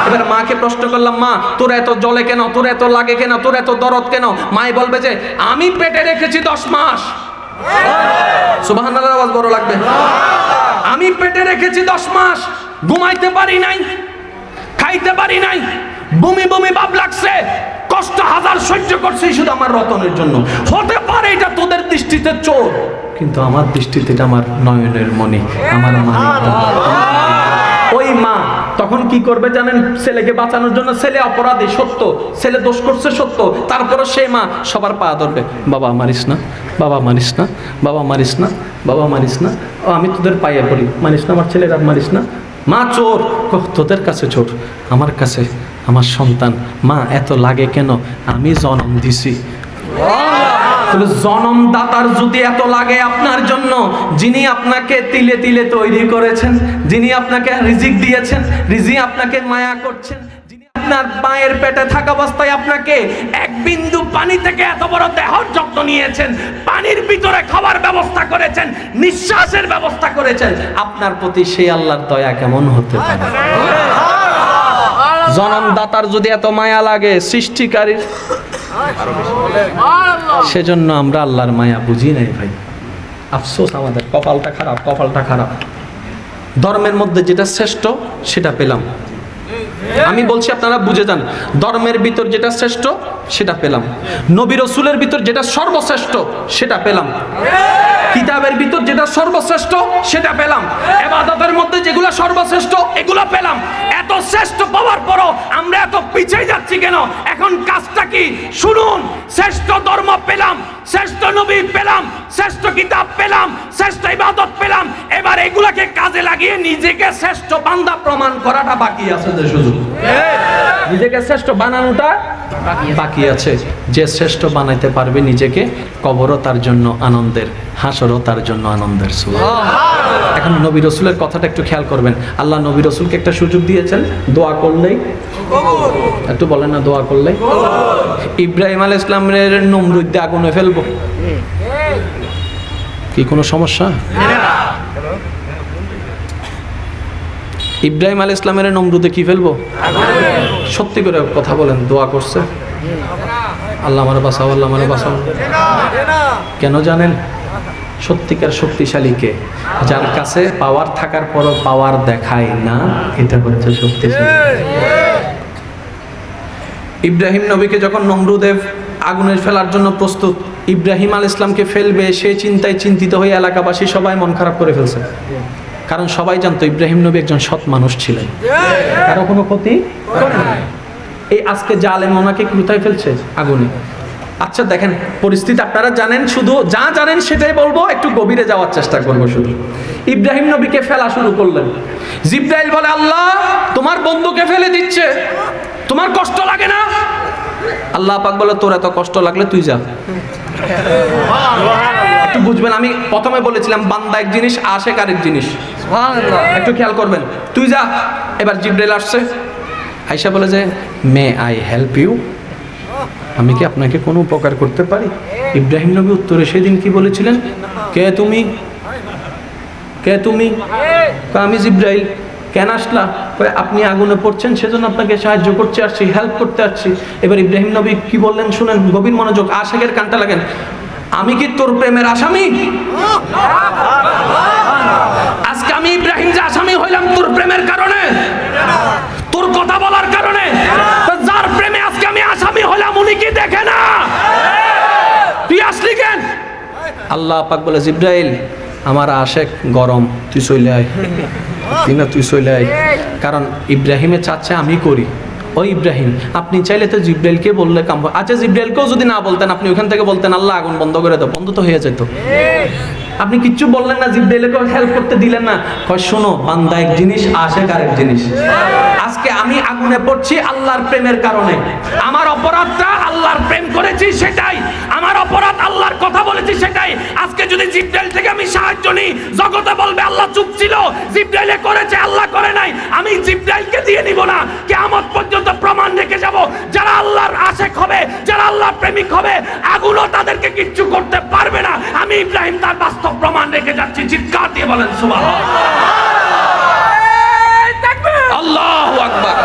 এবার মাকে প্রশ্ন করলাম, মা তোর এত জ্বলে কেন, তোর এত লাগে কেন, তোর এত দরদ কেন? মাই বলবে যে আমি পেটে রেখেছি 10 মাস। সুবহানাল্লাহর আওয়াজ বড় লাগবে। আমি পেটে রেখেছি 10 মাস, ঘুমাইতে পারি নাই, খাইতে পারি নাই, বমি বমি ভাব লাগছে, কষ্ট হাজার সহ্য করছি শুধু আমার রতনের জন্য। হতে পারে এটা তোদের দৃষ্টিতে চোর, কিন্তু আমার দৃষ্টিতে এটা আমার নয়নের মণি, আমার মানিক। ওই মা তখন কি করবে জানেন? ছেলেকে বাঁচানোর জন্য, ছেলে অপরাধী সত্য, ছেলে দোষ করছে সত্য, তারপরে সে মা সবার পা ধরবে, বাবা মারিস না, বাবা মারিস না, বাবা মারিস না, বাবা মারিস না, ও আমি তোদের পায়ে পড়ি, মারিস না আমার ছেলেরা, মারিস না। মা চোর, তোদের কাছে চোর, আমার কাছে আমার সন্তান। মা এত লাগে কেন? আমি জন্ম দিছি। জন্মদাতার যদি এত লাগে আপনার জন্য, যিনি আপনাকে তিলে তিলে তৈরি করেছেন, যিনি আপনাকে রিজিক দিয়েছেন, রিজিক আপনাকে মায়া করছেন, যিনি আপনার মায়ের পেটে থাকা অবস্থায় আপনাকে এক বিন্দু পানি থেকে এত বড় দেহর যত্ন নিয়েছেন, পানির ভিতরে খাবার ব্যবস্থা করেছেন, নিঃশ্বাসের ব্যবস্থা করেছেন, আপনার প্রতি সেই আল্লাহর দয়া কেমন হতে পারে? জন্মদাতার যদি এত মায়া লাগে সৃষ্টিকারীর, সেজন্য আমরা আল্লাহর মায়া বুঝি নাই ভাই। আফসোস, আমাদের কপালটা খারাপ, কপালটা খারাপ। ধর্মের মধ্যে যেটা শ্রেষ্ঠ সেটা পেলাম, আমি বলছি আপনারা বুঝে যান। ধর্মের ভিতর যেটা শ্রেষ্ঠ সেটা পেলাম, নবী রাসূলের ভিতর যেটা সর্বশ্রেষ্ঠ সেটা পেলাম, কিতাবের ভিতর যেটা সর্বশ্রেষ্ঠ সেটা পেলাম, ইবাদতের মধ্যে যেগুলো সর্বশ্রেষ্ঠ এগুলো পেলাম। এত শ্রেষ্ঠ পাওয়ার পরও আমরা এত পিছিয়ে যাচ্ছি কেন? এখন কাজটা কি? শুনুন, শ্রেষ্ঠ ধর্ম পেলাম, শ্রেষ্ঠ নবী পেলাম, শ্রেষ্ঠ কিতাব পেলাম, শ্রেষ্ঠ ইবাদত পেলাম, এবার এগুলাকে কাজে লাগিয়ে নিজেকে শ্রেষ্ঠ বান্দা প্রমাণ করাটা বাকি আছে। শুধু নিজেকে শ্রেষ্ঠ বানানোটা বাকি আছে। যে শ্রেষ্ঠ বানাইতে পারবে নিজেকে, কবরও তার জন্য আনন্দের, হাসরও তার জন্য আনন্দের। সুবহানাল্লাহ। এখন নবী রাসূলের কথাটা একটু খেয়াল করবেন। আল্লাহ নবী রাসূলকে একটা সুযোগ দিয়েছেন, দোয়া করলেই, একটু বলেন না, দোয়া করলেই। ইব্রাহিম আলাইহিস সালামের নমরুদ দিয়ে আগুনে ফেলবো, কি কোনো সমস্যা? ইব্রাহিম আলাইহিস সালামের নমরুদে কি ফেলবো? সত্যি করে কথা বলেন, দোয়া করছে, আল্লাহ আমারে বাঁচাও, আল্লাহ আমারে বাঁচাও। কেন জানেন? সত্যিকার শক্তিশালী কে? যার কাছে পাওয়ার থাকার পরও পাওয়ার দেখায় না, এটা হচ্ছে শক্তিশালী। ইব্রাহিম নবীকে যখন নমরুদে আগুনে ফেলার জন্য প্রস্তুত, ইব্রাহিম আলাইহিস সালামকে ফেলবে, সে চিন্তায় চিন্তিত হয়ে এলাকাবাসী সবাই মন খারাপ করে ফেলছে। কারণ সবাই জানতো ইব্রাহিম নবী একজন সৎ মানুষ ছিলেন, কারো কোনো ক্ষতি করেন। এই আজকে জালেম ওনাকে কোথায় ফেলছে? আগুনে। আচ্ছা দেখেন পরিস্থিতি আপনারা জানেন, শুধু যা জানেন সেটাই বলবো, একটু গভীরে যাওয়ার চেষ্টা করবো। শুধু ইব্রাহিম নবীকে ফেলা শুরু করলেন, জিবরাইল বলে, আল্লাহ তোমার বন্ধুকে ফেলে দিচ্ছে, তোমার কষ্ট লাগে না? আল্লাহ পাক বলে, তোর এত কষ্ট লাগলে তুই যা। একটু বুঝবেন, আমি প্রথমে বলেছিলাম বান্দা এক জিনিস, আশেক আরেক জিনিস, একটু খেয়াল করবেন। তুই যা। এবার জিবরাইল আসছে, আয়েশা বলে যে, মে আই হেল্প ইউ, আমি কি আপনাকে কোনো উপকার করতে পারি? ইব্রাহিম নবী উত্তরে সেদিন কি বলেছিলেন? কে তুমি? কে তুমি? আমি জিবরাইল। কেন আসলা? আপনি আগুনে পড়ছেন, সেজন্য আপনাকে সাহায্য করতে আসছি, হেল্প করতে আসছি। এবার ইব্রাহিম নবী কি বললেন শুনেন, গভীর মনোযোগ, আশেকের কানটা লাগেন। আমি কি তোর প্রেমের আসামি? আজকে আমি ইব্রাহিম যে আসামি হইলাম তোর প্রেমের কারণে, তোর কথা বলার কারণে। যার প্রেমে আজকে আমি আসামি হইলাম, উনি কি দেখে না? তুই আসলি কেন? আল্লাহ পাক বলে, জিবরাইল আমার আশেক গরম, তুই চলে আয়, তুই চলে আয়। কারণ ইব্রাহিমে চাচ্ছে আমি করি। ওই ইব্রাহিম, আপনি চাইলে তো জিবরাইলকে বললে কাম। আচ্ছা জিবরাইলকেও যদি না বলতেন, আপনি ওখান থেকে বলতেন আল্লাহ আগুন বন্ধ করে দাও, বন্ধ তো হয়ে যেত। আপনি কিচ্ছু বললেন না, জিবরাইলকে হেল্প করতে দিলেন না। কয় শোনো, বান্দা এক জিনিস, আশেক আরেক জিনিস। আজকে আমি আগুনে পড়ছি আল্লাহর প্রেমের কারণে। আমার অপরাধটা আল্লাহর প্রেম করেছি সেটাই, আমার অপরাধ আল্লাহর কথা বলেছি সেটাই। আজকে যদি জিবরাইল থেকে আমি সাহায্য নিই, জগতে বলবে আল্লাহ চুপ ছিল, জিবরাইলে করেছে, আল্লাহ করে নাই। আমি জিবরাইলকে দিয়ে নিব না, কিয়ামত পর্যন্ত প্রমাণ রেখে যাব। যারা আল্লাহর আশেক হবে, যারা আল্লাহর প্রেমিক হবে, আগুনও তাদেরকে কিচ্ছু করতে পারবে না। আমি ইব্রাহিম তার বাস্তব প্রমাণ রেখে যাচ্ছি। চিৎকার দিয়ে বলেন সুবহানাল্লাহ। আল্লাহু আকবার।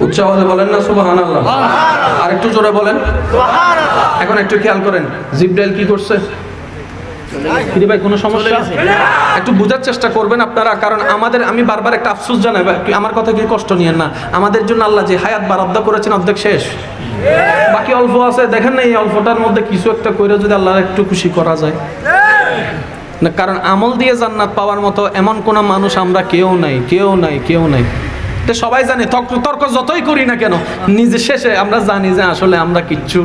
উচ্চ আওয়াজে বলেন না সুবহানাল্লাহ। আর একটু জোরে বলেন সুবহানাল্লাহ। এখন একটু খেয়াল করেন জিবরাইল কি করছে। কি ভাই কোনো সমস্যা? একটু বোঝার চেষ্টা করবেন আপনারা, কারণ আমি বারবার একটা আফসোস জানাই, আমার কথা কি কষ্ট নিয়েন না, আমাদের জন্য আল্লাহ যে হায়াত বরাদ্দ করেছেন অর্ধেক শেষ, বাকি অল্প আছে। দেখেন না এই অল্পটার মধ্যে কিছু একটা করে যদি আল্লাহর একটু খুশি করা যায় না, কারণ আমল দিয়ে জান্নাত পাওয়ার মতো এমন কোন মানুষ আমরা কেউ নাই। তো সবাই জানি, তর্ক যতই করি না কেন নিজে শেষে আমরা জানি যে আসলে আমরা কিচ্ছু।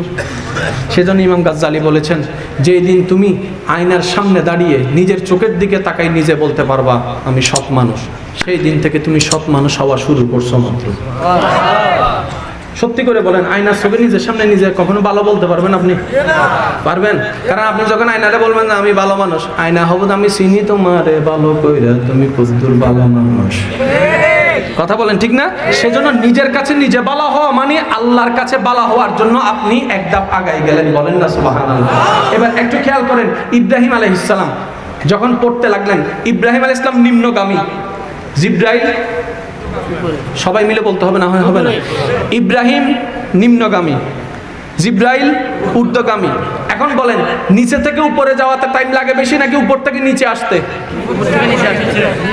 সেজন্য ইমাম গাজ্জালি বলেছেন, যেই দিন তুমি আয়নার সামনে দাঁড়িয়ে নিজের চোখের দিকে তাকাই নিজে বলতে পারবা আমি সৎ মানুষ, সেই দিন থেকে তুমি সৎ মানুষ হওয়া শুরু করছো মাত্র। সত্যি করে বলেন, আয়নার চোখে নিজের সামনে নিজে কখনো ভালো বলতে পারবেন আপনি? পারবেন? কারণ আপনি যখন আয়নারে বলবেন না আমি ভালো মানুষ, আয়না হবো আমি চিনি তোমারে ভালো কইরা তুমি কতদূর ভালো মানুষ। কথা বলেন ঠিক না? সেজন্য নিজের কাছে নিজে ভালো হওয়া মানে আল্লাহর কাছে ভালো হওয়ার জন্য আপনি এক ধাপ আগাই গেলেন, বলেন না সুবহানাল্লাহ। এবার একটু খেয়াল করেন, ইব্রাহিম আলাইহিস সালাম যখন পড়তে লাগলেন, ইব্রাহিম আলাইহিস সালাম নিম্নগামী, জিবরাইল, সবাই মিলে বলতে হবে না হয় হবে না, ইব্রাহিম নিম্নগামী, জিবরাইল ঊর্ধ্বগামী। এখন বলেন, নিচে থেকে উপরে যাওয়াতে টাইম লাগে বেশি নাকি উপর থেকে নিচে আসতে?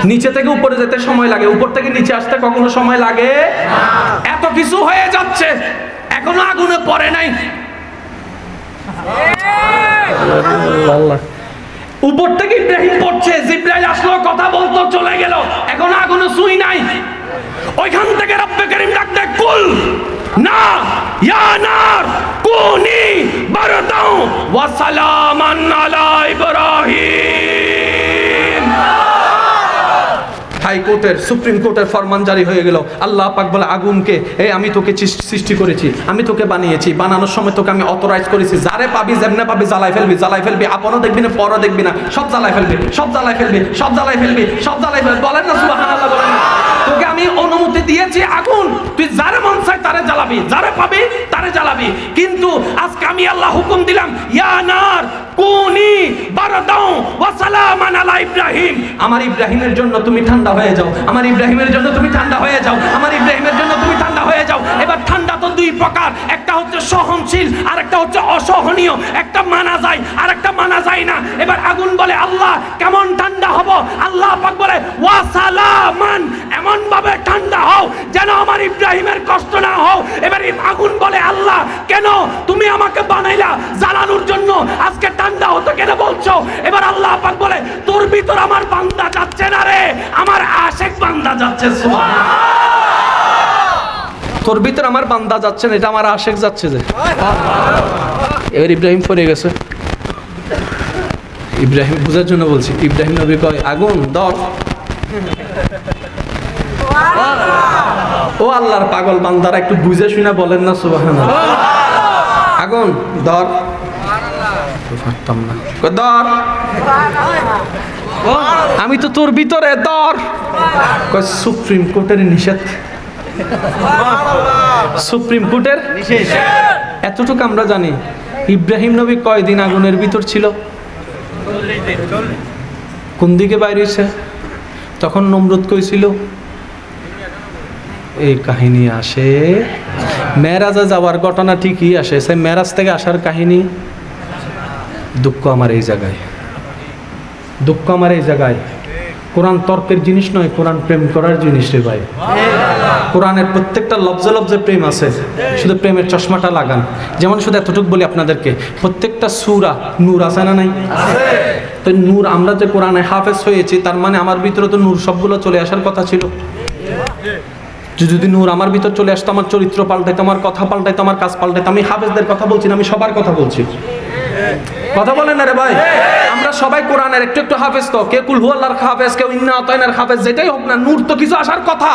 নিচে থেকে উপরে যেতে সময় লাগে, উপর থেকে নিচে আসতে কখনো সময় লাগে? এত কিছু হয়ে যাচ্ছে এখনো আগুনে পড়ে নাই। উপর থেকে ইব্রাহিম পড়ছে, জিবরাইল আসলো, কথা বলতো, চলে গেল, এখন আগুনে সুই নাই। ওইখান থেকে রব্বে কারীম ডাক দেয়, কুল না ইয়া নার কুনি বারদাও ওয়া সালামান আলা ইব্রাহিম। হাইকোর্টের, সুপ্রিম কোর্টের ফরমান জারি হয়ে গেল। আল্লাহ পাক বলে আগুনকে, এই আমি তোকে সৃষ্টি করেছি, আমি তোকে বানিয়েছি, বানানোর সময় তোকে আমি অথরাইজ করেছি, যারে পাবি যেমনে পাবি জ্বালাই ফেলবি, আপনও দেখবি না পরও দেখবি না, সব জ্বালাই ফেলবি। বলেন না সুবহানাল্লাহ, বলেন না। তোকে আমি অনুমতি দিয়েছি আগুন, তুই যারে মন চায় তারে জ্বালাবি, যারে পাবি তারে জ্বালাবি। কিন্তু আজকে আমি আল্লাহ হুকুম দিলাম, ইয়া নার কুনি বারদাও ওয়া সালামান আলা ইব্রাহিম। আমার ইব্রাহিমের জন্য তুমি ঠান্ডা হয়ে যাও, আমার ইব্রাহিমের জন্য তুমি ঠান্ডা হয়ে যাও, আমার ইব্রাহিমের জন্য তুমি ঠান্ডা হয়ে যাও। এবার ঠান্ডা তো দুই প্রকার, একটা হচ্ছে সহনশীল আর একটা হচ্ছে অসহনীয়, একটা মানা যায় আর একটা মানা যায় না। এবার আগুন বলে, আল্লাহ কেমন ঠান্ডা হব? আল্লাহ পাক বলে ওয়া সালামান, এমন ভাবে ঠান্ডা হও যেন আমার ইব্রাহিমের কষ্ট না হও। এবার আগুন বলে, আল্লাহ কেন তুমি আমাকে বানাইলা জ্বালানোর জন্য, আজকে ঠান্ডা হতে কেন বলছো? এবার আল্লাহ পাক বলে, তোর ভিতর আমার বান্দা যাচ্ছে না রে, আমার আশেক বান্দা যাচ্ছে। তোর ভিতর আমার বান্দা যাচ্ছে না, এটা আমার আশেক যাচ্ছে। যে এবার ইব্রাহিম পড়ে গেছে। ইব্রাহিম বুঝার জন্য বলছি, ইব্রাহিম নবী কয়, আগুন ধর। ও আল্লাহর পাগল বান্দারা, একটু বুঝে শুনে বলেন না সুবহানাল্লাহ। আগুন ধর, পারতাম না, ধর, আমি তো তোর ভিতরে, ধর। সুপ্রিম কোর্টের নিষেধ, সুপ্রিম কোর্টের নিষেধ। এতটুকু আমরা জানি। ইব্রাহিম নবী কয়দিন আগুনের ভিতর ছিল? কোন দিকে বাইরে হয়েছে? তখন নমরুদ কইছিল। এই কাহিনী আসে মেরাজে যাওয়ার ঘটনা, ঠিকই আসে, সে মেরাজ থেকে আসার কাহিনী। দুঃখ আমার এই জায়গায়, দুঃখ আমার এই জায়গায়। কোরআন তর্কের জিনিস নয়, কোরআন প্রেম করার জিনিস রে ভাই। কোরআনের প্রত্যেকটা লফজে লফজে প্রেম আছে, শুধু প্রেমের চশমাটা লাগান। যেমন শুধু এতটুকু বলি আপনাদেরকে, প্রত্যেকটা সূরা নূর আছে না নাই? তো নূর, আমরা যে কোরআনে হাফেজ হয়েছি তার মানে আমার ভিতরে তো নূর সবগুলো চলে আসার কথা ছিল। যদি নূর আমার ভিতর চলে আসতো, আমার চরিত্র পাল্টাইতো, আমার কথা পাল্টাইতো, আমার কাজ পাল্টাইতো। আমি হাফেজদের কথা বলছি না, আমি সবার কথা বলছি। কথা বলেন না রে ভাই, আমরা সবাই কোরআনের একটু একটু হাফেজ। তো কে কুল হুয়াল্লাহর হাফেজ, কেউ ইন্না আতাইনার হাফেজ, যেটাই হোক না, নূর তো কিছু আসার কথা।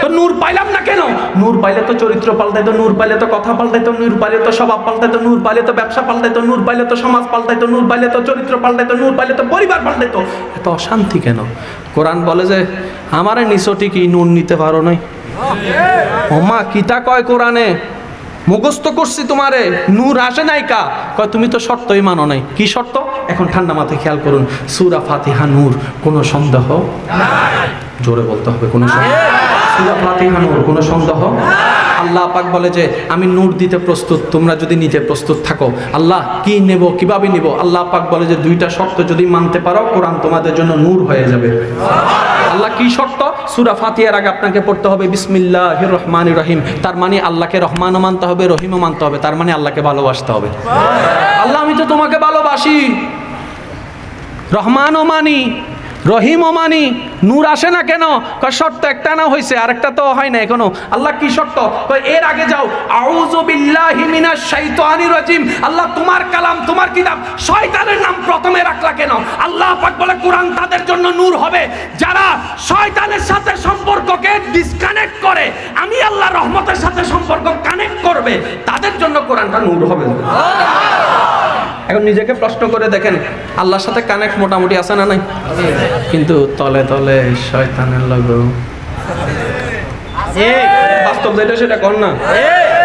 তো নূর পাইলাম না কেন? নূর পাইলে তো চরিত্র পাল্টাইতো, নূর পাইলে তো কথা পাল্টাইতো, নূর পাইলে তো স্বভাব পাল্টাইতো, নূর পাইলে তো ব্যবসা পাল্টাইতো, নূর পাইলে তো সমাজ পাল্টাইতো, নূর পাইলে তো চরিত্র পাল্টাইতো, নূর পাইলে তো পরিবার পাল্টাইতো। এত অশান্তি কেন? কোরআন বলে যে আমারে নিছটি কি নূর নিতে পারো নাই? ওমা কিতা কয় কোরআনে, মুখস্থ করছি তোমারে, নূর আসে নাই কা? কয় তুমি তো শর্তই মানো নাই। কি শর্ত? এখন ঠান্ডা মাথায় খেয়াল করুন, সূরা ফাতিহা নূর, কোনো সন্দেহ নাই। জোরে বলতে হবে, কোনো সন্দেহ। সূরা ফাতিহা নূর, কোনো সন্দেহ? আল্লাহ পাক বলে যে আমি নূর দিতে প্রস্তুত, তোমরা যদি নিতে প্রস্তুত থাকো। আল্লাহ কি নেব, কিভাবে নিব? আল্লাহ পাক বলে যে দুইটা শর্ত যদি মানতে পারো কোরআন তোমাদের জন্য নূর হয়ে যাবে। আল্লাহ কি শর্ত? সূরা ফাতিহার আগে আপনাকে পড়তে হবে বিসমিল্লাহির রহমানির রহিম। তার মানে আল্লাহকে রহমানও মানতে হবে, রহিমও মানতে হবে, তার মানে আল্লাহকে ভালোবাসতে হবে। আল্লাহ আমি তো তোমাকে ভালোবাসি, রহমানও মানি, রহিমও মানি, নূর আসে না কেন? শর্ত একটা না হয়েছে, আরেকটা তো হয় না এখনো। আল্লাহ কি শর্ত? এর আগে যাও আউযু বিল্লাহি মিনাশ শাইতানির রাজিম। আল্লাহ তোমার কালাম, তোমার কিতাব, শয়তানের নাম প্রথমে রাখলা কেন? আল্লাহ পাক বলে কোরআন তাদের জন্য নূর হবে যারা শয়তানের সাথে সম্পর্ককে ডিসকানেক্ট করে, আমি আল্লাহর রহমতের সাথে সম্পর্ক কানেক্ট করবে, তাদের জন্য কোরআনটা নূর হবে। এখন নিজেকে প্রশ্ন করে দেখেন, আল্লাহর সাথে কানেক্ট মোটামুটি আছে না নাই? কিন্তু তলে তলে শয়তানের লগো বাস্তব যেটা সেটা কর না,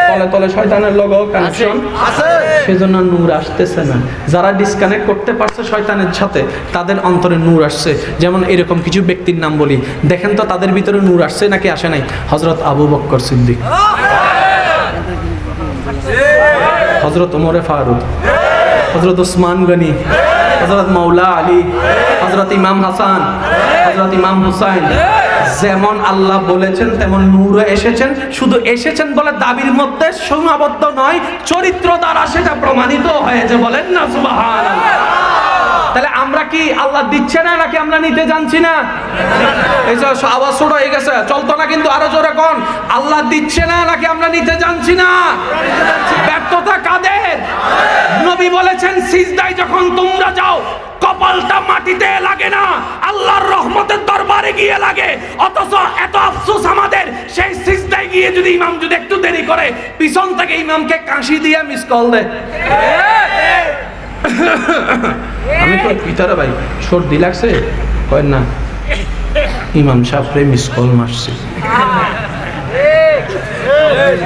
তলে তলে শয়তানের লগো কানেকশন আছে, সেজন্য নূর আসতেছে না। যারা ডিসকানেক্ট করতে পারছে শয়তানের সাথে, তাদের অন্তরে নূর আসছে। যেমন এরকম কিছু ব্যক্তির নাম বলি, দেখেন তো তাদের ভিতরে নূর আসছে নাকি আসে নাই? হযরত আবু বকর সিদ্দিক, হযরত ওমরে ফারুক, হযরত উসমান গনি, হযরত মাওলা আলী, হযরত ইমাম হাসান, হযরত ইমাম হুসাইন। যেমন আল্লাহ বলেছেন তেমন নূর এসেছেন। শুধু এসেছেন বলে দাবির মধ্যে সীমাবদ্ধ নয়, চরিত্র দ্বারা সেটা প্রমাণিত হয়েছে। বলেন না সুবহানাল্লাহ। তাহলে আমরা কি আল্লাহ দিচ্ছে না নাকি আমরা নিতে জানছি না? এই যে আওয়াজ ছোট হয়ে গেছে, চলতো না কিন্তু, আরো জোরে কোন, আল্লাহ দিচ্ছে না নাকি আমরা নিতে জানছি না? ব্যর্থতা কাদের? নবী বলেছেন সিজদায় যখন তোমরা যাও কপালটা মাটিতে লাগে না, আল্লাহর রহমতের দরবারে গিয়ে লাগে। অথচ এত আফসোস আমাদের, সেই সিজদায় গিয়ে যদি ইমাম যদি একটু দেরি করে, পিছন থেকে ইমামকে কাশি দিয়ে মিস কল দেয়। আমি তো ভিতরে ভাই সর্দি লাগছে, কয় না ইমাম সাহেবরে মিস কল মারছে।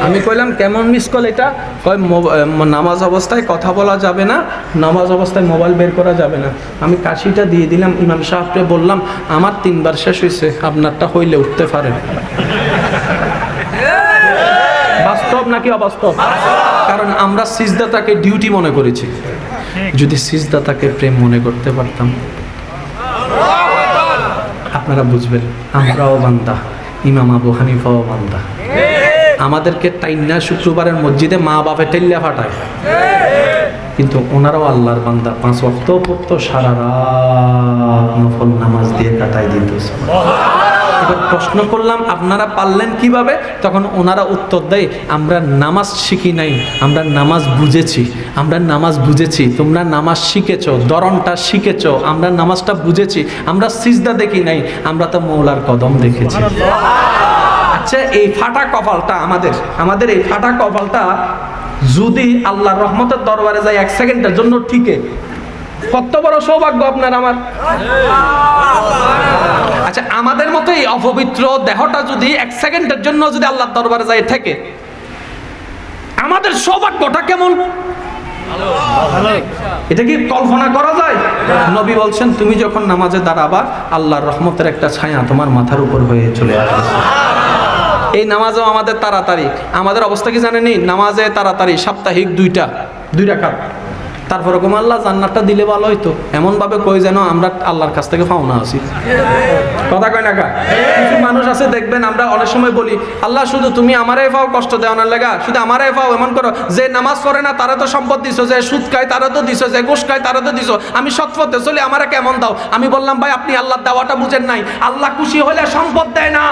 আমি কইলাম কেমন মিস কল এটা? কয় নামাজ অবস্থায় কথা বলা যাবে না, নামাজ অবস্থায় মোবাইল বের করা যাবে না। আমি কাশিটা দিয়ে দিলাম, ইমাম সাহেবকে বললাম আমার 3 বার শেষ হয়েছে, আপনারটা হইলে উঠতে পারেন। বাস্তব নাকি অবাস্তব? কারণ আমরা সিজদাটাকে ডিউটি মনে করেছি। যদি সিজদাটাকে প্রেম মনে করতে পারতাম, আপনারা বুঝবেন আমরাও বান্দা, ইমাম আবু হানিফাও বান্দা। আমাদেরকে টাইনা শুক্রবারের মসজিদে মা বাপে টেল্লা ফাটায়, কিন্তু ওনারাও আল্লাহর বান্দা। 5 ওয়াক্ত পড়তো, সারা রাত নফল নামাজ দিয়ে কাটাই দিত। এবার প্রশ্ন করলাম আপনারা পারলেন কিভাবে? তখন ওনারা উত্তর দেয় আমরা নামাজ শিখি নাই, আমরা নামাজ বুঝেছি। আমরা নামাজ বুঝেছি, তোমরা নামাজ শিখেছো, ধরনটা শিখেছো, আমরা নামাজটা বুঝেছি। আমরা সিজদা দেখি নাই, আমরা তো মৌলার কদম দেখেছি। আচ্ছা, এই ফাটা কপালটা আমাদের এই ফাটা কপালটা যদি আল্লাহর রহমতের দরবারে যায় 1 সেকেন্ডের জন্য, ঠিকই কত বড় সৌভাগ্য আপনার আমার। আচ্ছা, আমাদের মতো এই অপবিত্র দেহটা যদি 1 সেকেন্ডের জন্য যদি আল্লাহর দরবারে যায় থাকে, আমাদের সৌভাগ্যটা কেমন? এটা কি কল্পনা করা যায়? নবী বলছেন তুমি যখন নামাজে দাঁড়াবা, আল্লাহর রহমতের একটা ছায়া তোমার মাথার উপর হয়ে চলে আসবে। এই নামাজও আমাদের তাড়াতাড়ি, আমাদের অবস্থা কি জানেনি? নামাজে তাড়াতাড়ি সাপ্তাহিক 2 রাকাত। তারপরে কোন আল্লাহ জান্নাতটা দিলে ভালো হইতো, এমন ভাবে কই যেন আমরা আল্লাহর কাছ থেকে পাওনা আছি। কথা কয় না কা? কিছু মানুষ আছে দেখবেন, আমরা অনেক সময় বলি আল্লাহ শুধু তুমি আমারে পাও, কষ্ট দেও না লাগা, শুধু আমারে পাও। এমন করো যে নামাজ পড়ে না তারা তো সম্পদ দিছো, যে সুদ খায় তারা তো দিছো, যে ঘুষ খায় তারা তো দিছো, আমি সৎ পথে চলি, আমারে কেমন দাও? আমি বললাম ভাই আপনি আল্লাহর দেওয়াটা বুঝেন নাই। আল্লাহ খুশি হলে সম্পদ দেয় না।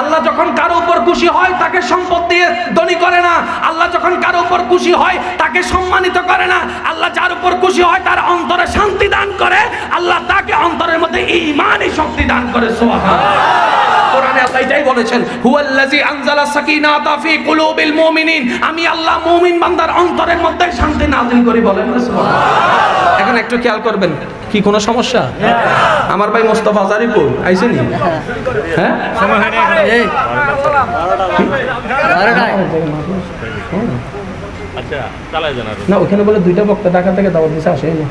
আল্লাহ যখন কারো উপর খুশি হয় তাকে সম্পদ দিয়ে ধনী করে না। আল্লাহ যখন কারো উপর খুশি হয় তাকে সম্মানিত করে না। আল্লাহ যার উপর খুশি হয় তার অন্তরে শান্তি দান করে, আল্লাহ তাকে অন্তরের মধ্যে ঈমানি শক্তি দান করে। সুবহানাল্লাহ। কোরআনে আল্লাহ এটাই বলেছেন, হুয়াল্লাযী আনজালা সাকিনাতা ফি কুলুবিল মুমিনিন। আমি আল্লাহ মুমিন বান্দার অন্তরের মধ্যে শান্তি নাযিল করি। বলেন না সুবহানাল্লাহ। এখন একটু খেয়াল করবেন, কি কোনো সমস্যা? আমার ভাই মোস্তফা জারিপুর আইছেনি? হ্যাঁ, আচ্ছা চালাই জানা না, ওখানে বলে 2টা বক্তা ঢাকা থেকে দাওয়াত দিছে, আসে না।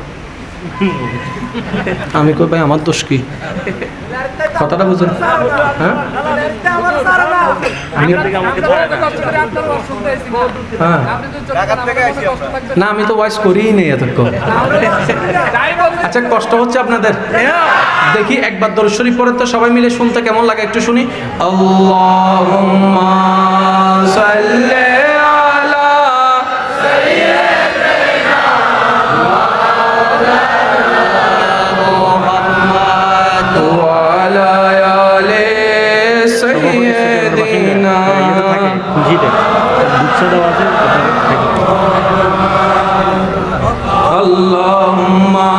আমি কই ভাই আমার দোষ কি? কথাটা বুঝুন। হ্যাঁ হ্যাঁ না, আমি তো ওয়াইস করিই নেই এতক্ষণ। আচ্ছা, কষ্ট হচ্ছে আপনাদের? দেখি একবার দরুদ শরীফ পড়ে তো সবাই মিলে, শুনতে কেমন লাগে একটু শুনি। আল্লাহুম্মা সাল্লি আলা সাইয়্যিদিনা মুহাম্মাদ ওয়া আলা আলি সাইয়্যিদিনা। আল্লাহুম্মা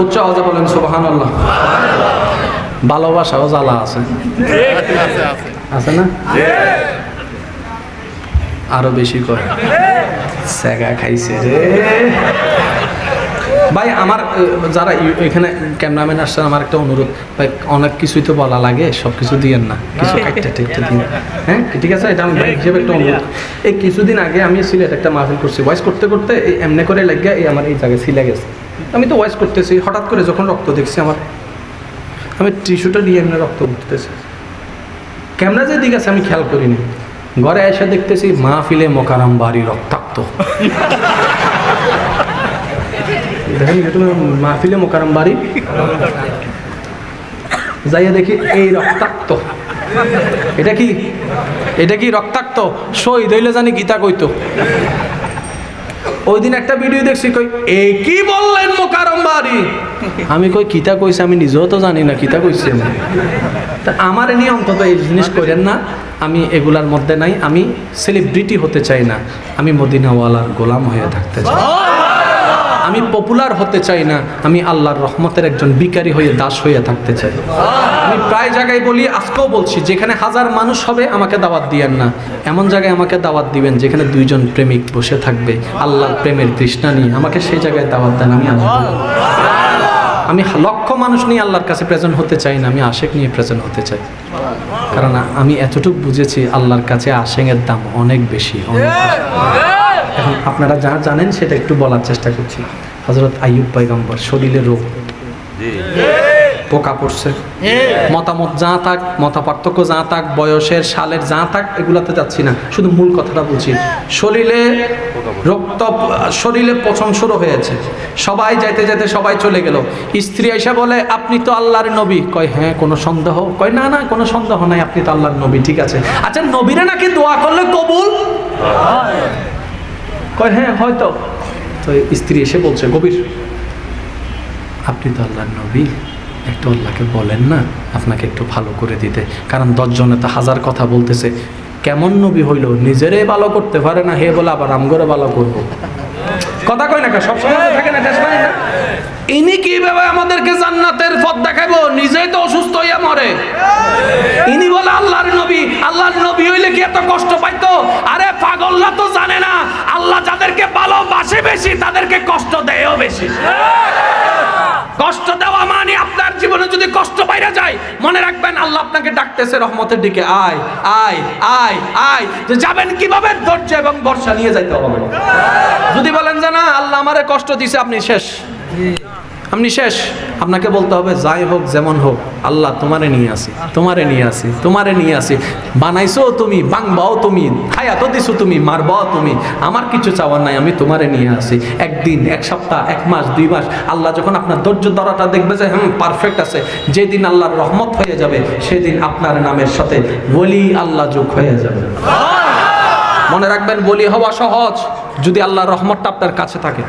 উচ্চ আওয়াজে বলেন সুবহানাল্লাহ। ভালোবাসাও জ্বালা আছে, আছে না? আরো বেশি করে সেগা খাইছে রে ভাই। আমার যারা এখানে ক্যামেরাম্যান আসছেন, আমার একটা অনুরোধ ভাই, অনেক কিছুই তো বলা লাগে, সব কিছু দিয়েন না, কিছু কাটতে টেকতে দিন। হ্যাঁ ঠিক আছে, এটা আমি ভাই হিসেবে একটা অনুরোধ। এই কিছুদিন আগে আমি সিলেট একটা মাহফিল করছি, ভয়েস করতে করতে এই এমনি করে লাগিয়ে এই আমার এই জায়গায় সিলে গেছে। আমি তো ভয়েস করতেছি, হঠাৎ করে যখন রক্ত দেখছি আমার, আমি টিস্যুটা নিয়ে এমনি রক্ত উঠতেছে। ক্যামেরা যে দিকে আছে আমি খেয়াল করিনি, ঘরে এসে দেখতেছি মাহফিলে মোকারম বাড়ি রক্তাক্ত। দেখেন মাহফিলে মোকারম বাড়ি, যাইয়া দেখি এই রক্তাক্ত। এটা কি? এটা কি রক্তাক্ত? শহীদ হইলে জানি গীতা কইতো। ওই দিন একটা ভিডিও দেখছি, কই এই কি বললেন মোকারম বাড়ি? আমি কই কিতা কইছে, আমি নিজেও তো জানি না কিতা কইছে। তা আমার নিয়ে অন্তত এই জিনিস করেন না, আমি এগুলার মধ্যে নাই। আমি সেলিব্রিটি হতে চাই না, আমি মদিনাওয়ালার গোলাম হয়ে থাকতে চাই। আমি পপুলার হতে চাই না, আমি আল্লাহর রহমতের একজন ভিখারি হয়ে দাস হয়ে থাকতে চাই। আমি প্রায় জায়গায় বলি, আজকেও বলছি, যেখানে 1000 মানুষ হবে আমাকে দাওয়াত দিয়েন না, এমন জায়গায় আমাকে দাওয়াত দিবেন যেখানে 2জন প্রেমিক বসে থাকবে আল্লাহর প্রেমের তৃষ্ণা নিয়ে, আমাকে সেই জায়গায় দাওয়াত দেন, আমি আসবো। আমি লক্ষ মানুষ নিয়ে আল্লাহর কাছে প্রেজেন্ট হতে চাই না, আমি আশেক নিয়ে প্রেজেন্ট হতে চাই। কারণ আমি এতটুকু বুঝেছি, আল্লাহর কাছে আশেকের দাম অনেক বেশি, অনেক বেশি। এখন আপনারা যা জানেন সেটা একটু বলার চেষ্টা করছি। হযরত আইয়ুব পয়গম্বর, শরীরে রোগ, পোকা পড়ছে, মতামত যা থাক, মত পার্থক্য যা থাক, বয়সের সালের যা থাক, এগুলাতে যাচ্ছি না, শুধু মূল কথাটা বলছি। শরীরে রক্ত, শরীরে পচন শুরু হয়েছে, সবাই যাইতে যাইতে সবাই চলে গেল। স্ত্রী এসে বলে, আপনি তো আল্লাহর নবী। কয় হ্যাঁ, কোনো সন্দেহ? কয় না না, কোনো সন্দেহ নাই, আপনি তো আল্লাহর নবী। ঠিক আছে, আচ্ছা নবীরা নাকি দোয়া করলে কবুল? কয় হ্যাঁ হয়তো। তো স্ত্রী এসে বলছে, কবির আপনি তো আল্লাহর নবী, একটু আল্লাহকে বলেন না আপনাকে একটু ভালো করে দিতে। কারণ 10 জনে তো 1000 কথা বলতেছে। কেমন নবী হইল, নিজেরে ভালো করতে পারে না, হে বলে আবার আমগরে ভালো করবো। কথা কয় না, সবসময় থাকে না, না? ইনি কিভাবে আমাদেরকে জান্নাতের পথ দেখাবো, নিজেই তো অসুস্থ হইয়া মরে। ইনি বলে আল্লাহর নবী, আল্লাহর নবী হইলে কি এত কষ্ট পাইতো? আরে পাগলরা তো জানে না, আল্লাহ যাদেরকে ভালোবাসে বেশি তাদেরকে কষ্ট দেয়ও বেশি। কষ্ট দেওয়া মানে আপনার জীবনে যদি কষ্ট বাইরে যায়, মনে রাখবেন আল্লাহ আপনাকে ডাকতেছে রহমতের দিকে, আয় আয় আয় আয়। যে যাবেন কিভাবে? ধৈর্য এবং ভরসা নিয়ে যাইতে হবে। যদি বলেন যে না আল্লাহ আমারে কষ্ট দিছে, আপনি শেষ, আপনি শেষ। আপনাকে বলতে হবে যাই হোক যেমন হোক, আল্লাহ তোমারে নিয়ে আসি, তোমারে নিয়ে আসি, তোমারে নিয়ে আসি। বানাইছো তুমি, বাংবাও তুমি, খায়াতো দিছো তুমি, মারবাও তুমি, আমার কিছু চাওয়ার নাই, আমি তোমারে নিয়ে আসি। একদিন, এক সপ্তাহ, 1 মাস, 2 মাস, আল্লাহ যখন আপনার ধৈর্য ধরাটা দেখবে যে পারফেক্ট আছে, যেদিন আল্লাহর রহমত হয়ে যাবে, সেদিন আপনার নামের সাথে ওলি আল্লাহ যোগ হয়ে যাবে। মনে রাখবেন, বলি হওয়া সহজ যদি আল্লাহর রহমতটা আপনার কাছে থাকে।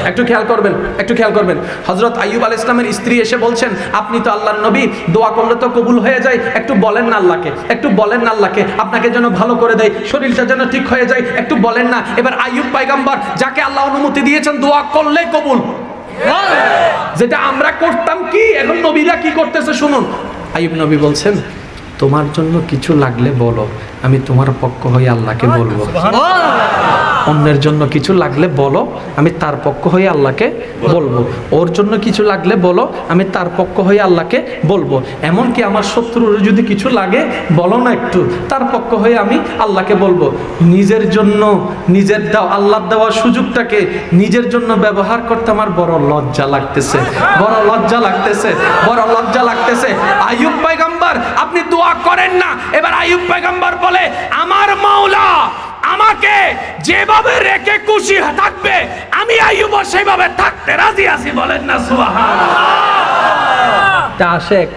একটু খেয়াল করবেন, একটু খেয়াল করবেন। হযরত আইয়ুব আলাইহিস সালামের স্ত্রী এসে বলছেন, আপনি তো আল্লাহর নবী, দোয়া করলে তো কবুল হয়ে যায়, একটু বলেন না আল্লাহকে, একটু বলেন না আল্লাহকে আপনাকে যেন ভালো করে দেয়, শরীরটা যেন ঠিক হয়ে যায়, একটু বলেন না। এবার আইয়ুব পয়গম্বর, যাকে আল্লাহ অনুমতি দিয়েছেন দোয়া করলে কবুল, যেটা আমরা করতাম কি, এখন নবীরা কি করতেছে শুনুন। আইয়ুব নবী বলছেন, তোমার জন্য কিছু লাগলে বলো, আমি তোমার পক্ষ হয়ে আল্লাহকে বলবো। অন্যের জন্য কিছু লাগলে বলো, আমি তার পক্ষ হয়ে আল্লাহকে বলবো। ওর জন্য কিছু লাগলে বলো, আমি তার পক্ষ হয়ে আল্লাহকে বলবো। এমনকি আমার শত্রুর যদি কিছু লাগে বলো না একটু, তার পক্ষ হয়ে আমি আল্লাহকে বলবো। নিজের জন্য নিজের আল্লাহর দেওয়া সুযোগটাকে নিজের জন্য ব্যবহার করতে আমার বড় লজ্জা লাগতেছে, বড় লজ্জা লাগতেছে, বড় লজ্জা লাগতেছে। আইয়ুব পয়গম্বর আপনি দোয়া করেন না, এবার আইয়ুব পয়গম্বর বলে আমার মাওলা আমাকে যেভাবে রেখে খুশি থাকবে আমি আইয়ুব সেভাবে থাকতে রাজি আছি। বলেন না সুবহানাল্লাহ। এটা আশেক,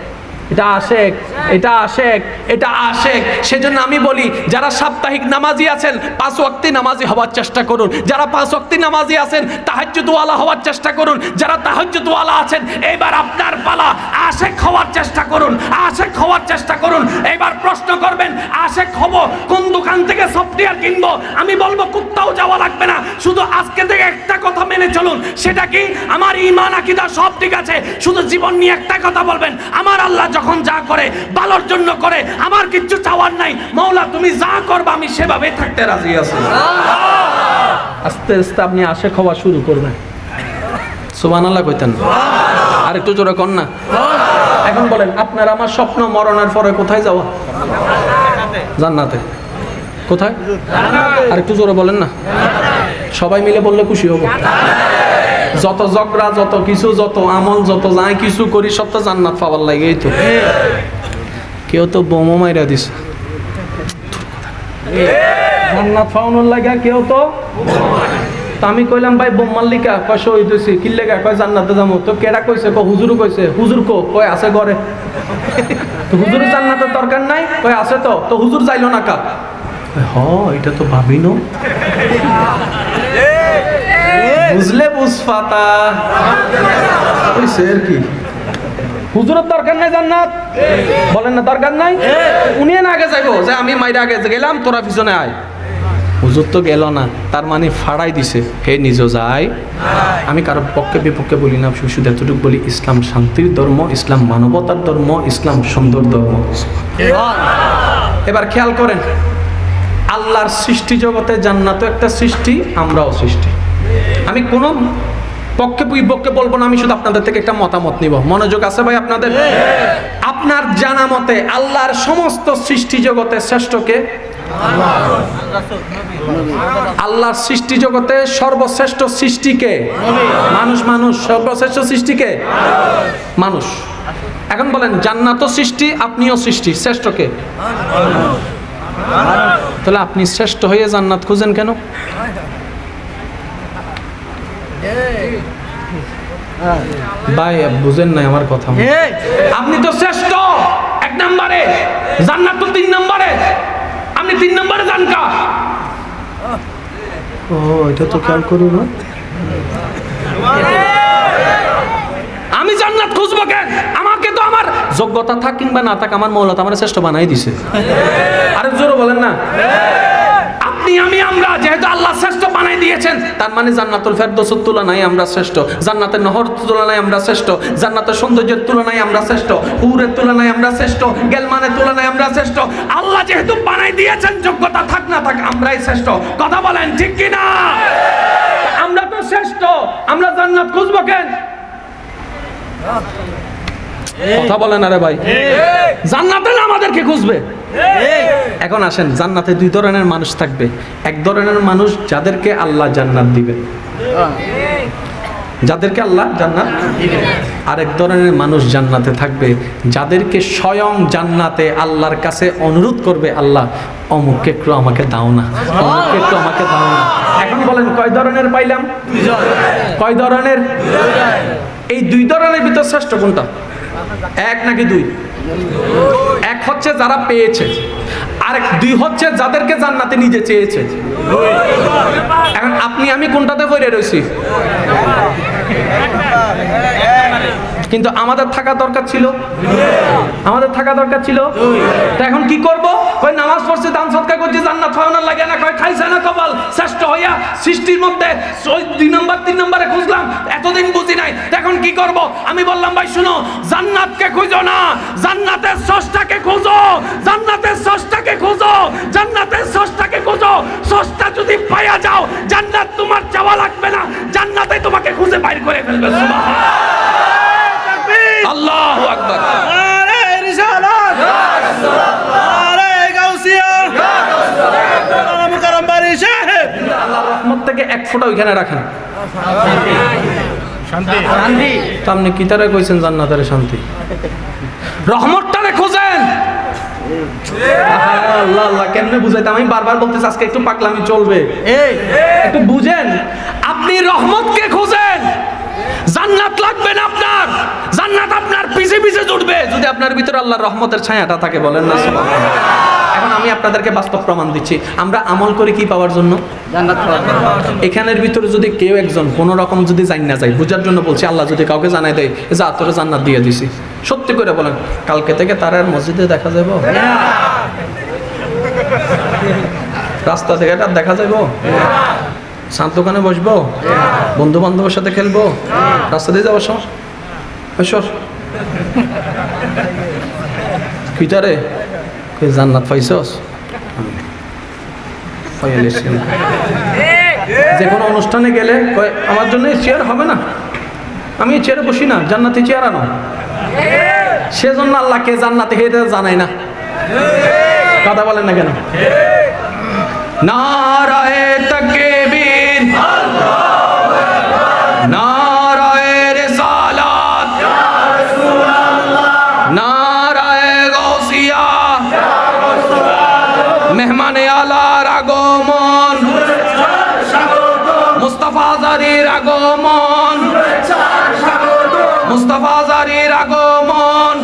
এটা আশেক, এটা আশেক, এটা আশেক। সেজন্য আমি বলি যারা সাপ্তাহিক নামাজি আছেন 5 ওয়াক্তি নামাজি হওয়ার চেষ্টা করুন। যারা 5 ওয়াক্তি নামাজি আছেন তাহাজ্জুদ ওয়ালা হওয়ার চেষ্টা করুন। যারা তাহাজ্জুদ ওয়ালা আছেন এবার আপনার পালা, আশেক হওয়ার চেষ্টা করুন, আশেক হওয়ার চেষ্টা করুন। এবার প্রশ্ন করবেন আশেক হব কোন দোকান থেকে সফটওয়্যার কিনবো? আমি বলবো কোথাও যাওয়া লাগবে না, শুধু আজকে থেকে একটা কথা মেনে চলুন। সেটা কি? আমার ঈমান আকীদা সব ঠিক আছে, শুধু জীবন নিয়ে একটা কথা বলবেন, আমার আল্লাহ যখন যা করে ভালোর জন্য করে, আমার কিচ্ছু চাওয়ার নাই, মাওলা তুমি যা করবা আমি সেভাবেই থাকতে রাজি আছি। আস্তে আস্তে আপনি আশেক হওয়া শুরু করবেন। সুবহানাল্লাহ কইতেন? আর একটু জোরে কর না। এখন বলেন আপনার আমার স্বপ্ন মরণের পরে কোথায় যাওয়া? জান্নাতে। কোথায়? আর একটু জোরে বলেন না। সবাই মিলে বললে খুশি হব। যত ঝগড়া, যত কিছু, যত আমল, যত যাই কিছু করি সব তো জান্নাত পাওয়ার লাগে। এই তো কেউ তো বোমো মাইরা দিছে জান্নাত পাওয়ানোর লাগে, কেউ তো। আমি কইলাম ভাই বোম মাল্লিকা, কয় শহীদ হইছি, কি লেগা? কয় জান্নাতে যাবো। তো কেডা কইছে? হুজুরও কইছে। হুজুর কয় আছে ঘরে। তো হুজুর জান্নাতের দরকার নাই, কয় আছে। তো হুজুর যাইলো না কা? এটা তো ভাবিনো। বুঝলে বুঝফাতা আর কি। হুজুরের দরকার নাই জান্নাত, বলেন না দরকার নাই। উনি না আগে যাইবো যে আমি মাইরা আগে গেলাম তোরা পিছনে আয়। হুজুর তো গেল না, তার মানে ফাড়াই দিছে, হে নিজেও যায়। আমি কারোর পক্ষে বিপক্ষে বলি না, শুধু এতটুকু বলি ইসলাম শান্তির ধর্ম, ইসলাম মানবতার ধর্ম, ইসলাম সুন্দর ধর্ম। এবার খেয়াল করেন, আল্লাহর সৃষ্টি জগতে জান্নাতও একটা সৃষ্টি, আমরাও সৃষ্টি। আমি কোনো পক্ষে বিপক্ষে বলবো না, আমি শুধু আপনাদের থেকে একটা মতামত নিব। মনোযোগ আছে ভাই আপনাদের? আপনার জানা মতে আল্লাহর সমস্ত সৃষ্টি জগতে শ্রেষ্ঠকে? আল্লাহর সৃষ্টি জগতে সর্বশ্রেষ্ঠ সৃষ্টিকে? মানুষ। মানুষ সর্বশ্রেষ্ঠ সৃষ্টিকে? মানুষ। এখন বলেন জান্নাতও সৃষ্টি, আপনিও সৃষ্টি, শ্রেষ্ঠকে? তাহলে আপনি শ্রেষ্ঠ হয়ে জান্নাত খুঁজেন কেন? ভাই বুঝেন নাই আমার কথা। আপনি তো শ্রেষ্ঠ 1 নম্বরে, জান্নাত তো 3 নম্বরে, আপনি 3 নম্বরে যান কা? এটা তো খেয়াল করুন। আমি জান্নাত খুঁজবো কেন? আমাকে তো আমার যোগ্যতা থাক কিংবা না থাক আমার মৌলা তো আমার শ্রেষ্ঠ বানাই দিছে। আরেক জোরে বলেন না। আপনি আমি আমরা যেহেতু আল্লাহ শ্রেষ্ঠ বানাই দিয়েছেন, তার মানে জান্নাতুল ফেরদৌসের তুলনায় আমরা শ্রেষ্ঠ, জান্নাতের নহর তুলনায় আমরা শ্রেষ্ঠ, জান্নাতের সৌন্দর্যের তুলনায় আমরা শ্রেষ্ঠ, হুরের তুলনায় আমরা শ্রেষ্ঠ, গেলমানের তুলনায় আমরা শ্রেষ্ঠ। আল্লাহ যেহেতু বানাই দিয়েছেন, যোগ্যতা থাক না থাক আমরাই শ্রেষ্ঠ। কথা বলেন ঠিক কি না? আমরা তো শ্রেষ্ঠ, আমরা জান্নাত খুঁজবো কেন? কথা বলেন আরে ভাই, জান্নাতে না আমাদেরকে খুঁজবে। এখন আসেন, জান্নাতে 2 ধরনের মানুষ থাকবে। এক ধরনের মানুষ যাদেরকে আল্লাহ জান্নাত দিবে, যাদেরকে আল্লাহ জান্নাত দিবে। আরেক ধরনের মানুষ জান্নাতে থাকবে যাদেরকে স্বয়ং জান্নাতে আল্লাহর কাছে অনুরোধ করবে, আল্লাহ অমুককে একটু আমাকে দাও না, অমুককে একটু আমাকে দাও না। এখন বলেন কয় ধরনের পাইলাম? 2 কয় ধরনের? এই 2 ধরনের ভিতর শ্রেষ্ঠ কোনটা? 1 নাকি 2? 1 হচ্ছে যারা পেয়েছে, আর 2 হচ্ছে যাদেরকে জান্নাতে নিজে চেয়েছে। এখন আপনি আমি কোনটাতে পড়ে রয়েছি? কিন্তু আমাদের থাকা দরকার ছিল, আমাদের থাকা দরকার ছিল। তো এখন কি করব? কই নামাজ পড়ছি, দান সদকা করছি, জান্নাত পাওয়ার লাগে না, কই খাইছে না কপাল, শ্রেষ্ঠ হইয়া সৃষ্টির মধ্যে 2 নম্বর 3 নম্বরে খুঁজলাম, এতদিন বুঝি নাই। এখন কি করব? আমি বললাম ভাই শুনো, জান্নাতকে খুঁজো না, জান্নাতের স্রষ্টাকে খুঁজো, জান্নাতের স্রষ্টাকে খুঁজো, জান্নাতের স্রষ্টাকে খুঁজো। স্রষ্টা যদি পাইয়া যাও, করে ফেলবে। সুবহানাল্লাহ, আল্লাহু আকবার। নারে রিসালাত, নারে গাউসিয়া, নারে মুকাররম বাড়ি সাহেব। আল্লাহর রহমত থেকে এক ফোঁটা ওইখানে রাখেন। শান্তি তো আপনি কি তারা কইছেন জান্নাতের শান্তি? রহমতটারে খোঁজেন। আল্লাহ আল্লাহ কেমনে বুঝাইতে, আমি বারবার বলতেছি আজকে একটু পাকলামি চলবে, একটু বুঝেন। আপনি রহমতকে খোঁজেন, জান্নাত লাগবে না আপনার, জান্নাত আপনার পিছে পিছে জুটবে যদি আপনার ভিতরে আল্লাহর রহমতের ছায়াটা থাকে। বলেন না সুবহানাল্লাহ। এখন আমি আপনাদেরকে বাস্তব প্রমাণ দিচ্ছি। আমরা আমল করে কি পাওয়ার জন্য? জান্নাত পাওয়ার জন্য। এখানের ভিতরে যদি কেউ একজন কোনো রকম যদি জান না যায়, বুঝার জন্য বলছি, আল্লাহ যদি কাউকে জানাই দেয় যে তোরে জান্নাত দিয়ে দিছি, সত্যি করে বলেন কালকে থেকে তার আর মসজিদে দেখা যাবো? রাস্তা থেকে এটা দেখা যাবো? শান্ত দোকানে বসবো? বন্ধু বান্ধবের সাথে খেলবো? রাস্তা দিয়ে যাবো? সর কিটারে জান্নাত পাইছস? যে কোনো অনুষ্ঠানে গেলে আমার জন্য চেয়ার হবে না, আমি চেয়ারে বসি না, জান্নাতে চেয়ার আনো। সেজন্য আল্লাহকে জান্নাতে হেঁটে জানাই না। কথা বলেন না কেন? নারায়ে তাকবীর, নারায়ে রিসালাত, নারায়ে গাউসিয়া, মেহমানে আলার আগমন, মুস্তাফা জারির আগমন, মুস্তাফা জারির আগমন,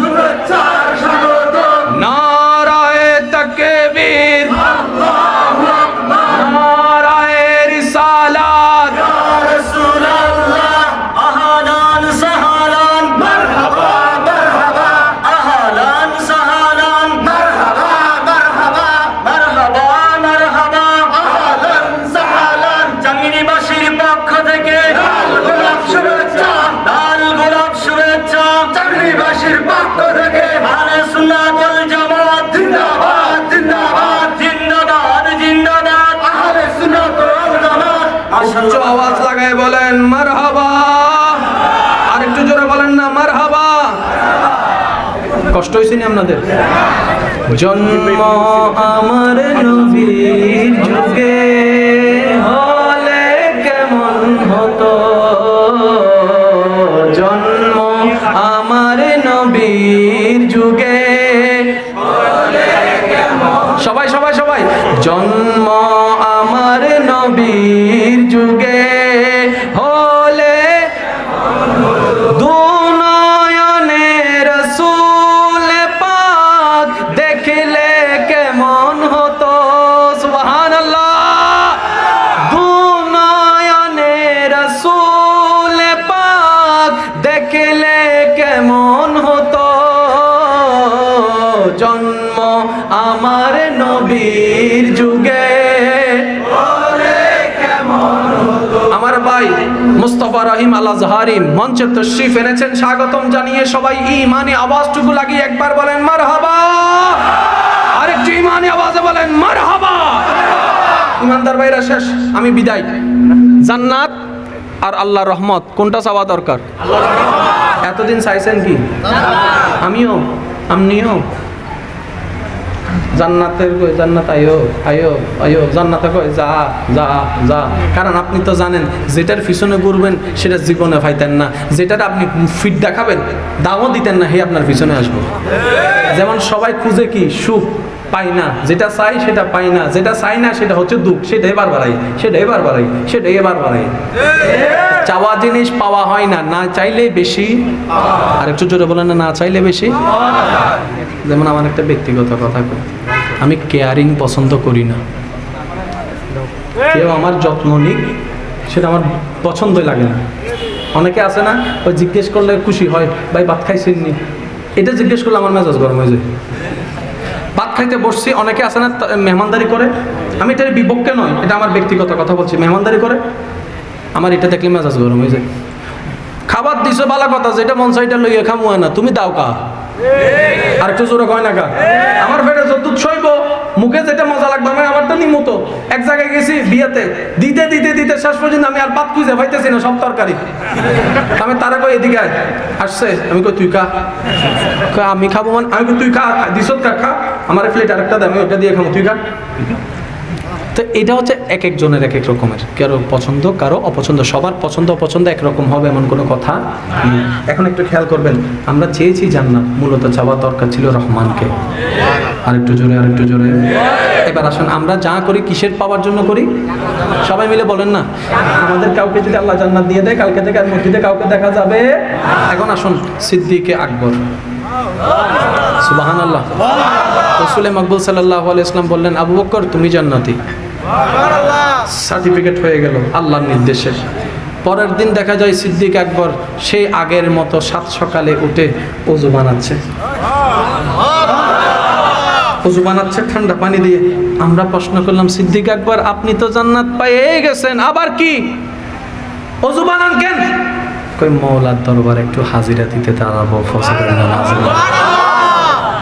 নারায়ে তাকবীর, নারায়ে রিসালাত, আহলান সাহলান মারহাবা মারহাবা, আহলান সাহলান মারহাবা মারহাবা, মারহাবা মারহাবা, আহলান সাহলান। চামিরিবাসীর পক্ষ থেকে লাল গোলাপ শুভেচ্ছা, লাল গোলাপ শুভেচ্ছা। চামিরিবাসীর পক্ষ থেকে আহলে সুন্নাত ওয়াল জামাত জিন্দাবাদ জিন্দাবাদ জিন্দাবাদ জিন্দাবাদ, আহলে সুন্নাত ওয়াল জামাত। উচ্চ আওয়াজ লাগায় বলেন মারহাবা, আর একটু জোরে বলেন না মারহাবা। কষ্ট হয়েছে না আপনাদের? জন্ম আমার নবীর যুগে হলে কেমন হতো, জন্ম আমার নবীর যুগে সবাই সবাই সবাই, জন্ম আমার নবীর যুগে হলে দুনয়নে রাসূল পাক দেখলে কেমন হতো। সুবহানাল্লাহ। দুনয়নে রাসূল পাক দেখলে কেমন হতো, জন্ম আমার নবীর যুগে আমার ভাই মুস্তাফা রহিম আল আজহারি মঞ্চে তশরিফ এনেছেন, স্বাগতম জানিয়ে সবাই ঈমানি আওয়াজটুকু লাগিয়ে একবার বলেন মারহাবা, আরেকটু ঈমানি আওয়াজে বলেন মারহাবা। ইমানদার ভাইরা শেষ, আমি বিদায়। জান্নাত আর আল্লাহর রহমত কোনটা চাওয়া দরকার? এতদিন চাইছেন কি? আমিও, আপনিও। জান্নাতের কই জান্নাত আয়ো আয়ো আয়ো, জান্নাতে কই যা যা যা। কারণ আপনি তো জানেন যেটার পিছনে ঘুরবেন সেটা জীবনে পাইতেন না, যেটার আপনি ফিট দেখাবেন দামও দিতেন না, হে আপনার পিছনে আসবো। যেমন সবাই খুঁজে কি সুখ পাই না, যেটা চাই সেটা পাই না, যেটা চাই না সেটা হচ্ছে দুঃখ, সেটা এবার বাড়াই, সেটা এবার বাড়াই, সেটা এবার বাড়াই। চাওয়া জিনিস পাওয়া হয় না, না চাইলে বেশি। আর একটু জোরে বলেন না, না চাইলে বেশি। যেমন আমার একটা ব্যক্তিগত কথা কই, আমি কেয়ারিং পছন্দ করি না। কেউ আমার যত্ন নিক সেটা আমার পছন্দই লাগে না। অনেকে আছে না, ওই জিজ্ঞেস করলে খুশি হয় ভাই ভাত খাইছেন নি, এটা জিজ্ঞেস করলে আমার মেজাজ গরম হয়ে যায়। ভাত খাইতে বসছি, অনেকে আছে না মেহমানদারি করে, আমি এটার বিপক্ষে নয়, এটা আমার ব্যক্তিগত কথা বলছি, মেহমানদারি করে আমার এটা দেখলে মেজাজ গরম হয়ে যায়। খাবার দিছো ভালো কথা, যেটা মন চাইটা লইয়া খামু না, তুমি দাও কা। আর একটু জোরে কয় না কা, আমার পেটে যত দুধ সইব মুখে যেটা মজা লাগবে আমি আমারটা নিমো তো। এক জায়গায় গেছি বিয়েতে, দিতে দিতে দিতে শেষ পর্যন্ত আমি আর ভাত খুঁজে পাইতেছি না, সব তরকারি। আমি তারা কই এদিকে আয়, আসছে, আমি কই তুই খা, আমি খাবো মানে, আমি কই তুই খা, দিছত খা, আমার প্লেট আরেকটা দে, আমি ওটা দিয়ে খাবো, তুই খা। তো এটা হচ্ছে এক একজনের এক এক রকমের, কারো পছন্দ কারো অপছন্দ, সবার পছন্দ অপছন্দ একরকম হবে এমন কোনো কথা নেই। এখন একটু খেয়াল করবেন, আমরা চেয়েছি জান্নাত, মূলত চাওয়া দরকার ছিল রহমানকে। আরেকটু জোরে, আরেকটু জোরে। এবার আসুন, আমরা যা করি কিসের পাওয়ার জন্য করি? সবাই মিলে বলেন না, আমাদের কাউকে যদি আল্লাহ জান্নাত দিয়ে দেয়, কালকে থেকে আর মসজিদে কাউকে দেখা যাবে। এখন আসুন, সিদ্দিকে আকবর, সুবহানাল্লাহ। রাসূল মাকবুল সাল্লাল্লাহু আলাইহি ওয়াসাল্লাম বললেন, আবু বকর তুমি জান্নাতি। সার্টিফিকেট হয়ে গেল আল্লাহর নির্দেশে। পরের দিন দেখা যায় সিদ্দিক আকবর সেই আগের মতো সাত সকালে উঠে ওযু বানাচ্ছে, ওযু বানাচ্ছে ঠান্ডা পানি দিয়ে। আমরা প্রশ্ন করলাম, সিদ্দিক আকবর আপনি তো জান্নাত পেয়ে গেছেন, আবার কি ওযু বানান কেন? কই মওলার দরবারে একটু হাজিরা দিতে দাঁড়াবো ফজরের নামাজে।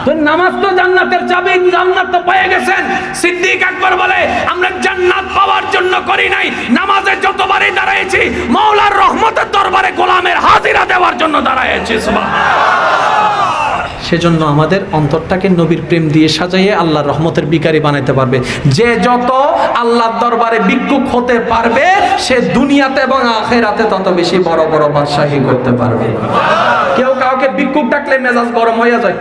তো নামাজ তো জান্নাতের চাবি, জান্নাত তো পেয়ে গেছেন। সিদ্দিক আকবর বলে, আমরা জান্নাত পাওয়ার জন্য করি নাই, নামাজে যতবারই দাঁড়াইছি মাওলার রহমতের দরবারে গোলামের হাজিরা দেওয়ার জন্য দাঁড়াইছি। সুবহানাল্লাহ। সেজন্য আমাদের অন্তরটাকে নবীর প্রেম দিয়ে সাজাইয়ে আল্লাহর রহমতের বিকারী বানাইতে পারবে। যে যত আল্লাহর দরবারে ভিক্ষুক হতে পারবে, সে দুনিয়াতে এবং আখিরাতে তত বেশি বড় বড় বাদশাহী করতে পারবে। কেউ কাউকে ভিক্ষুক ডাকলে মেজাজ গরম হয়ে যায়।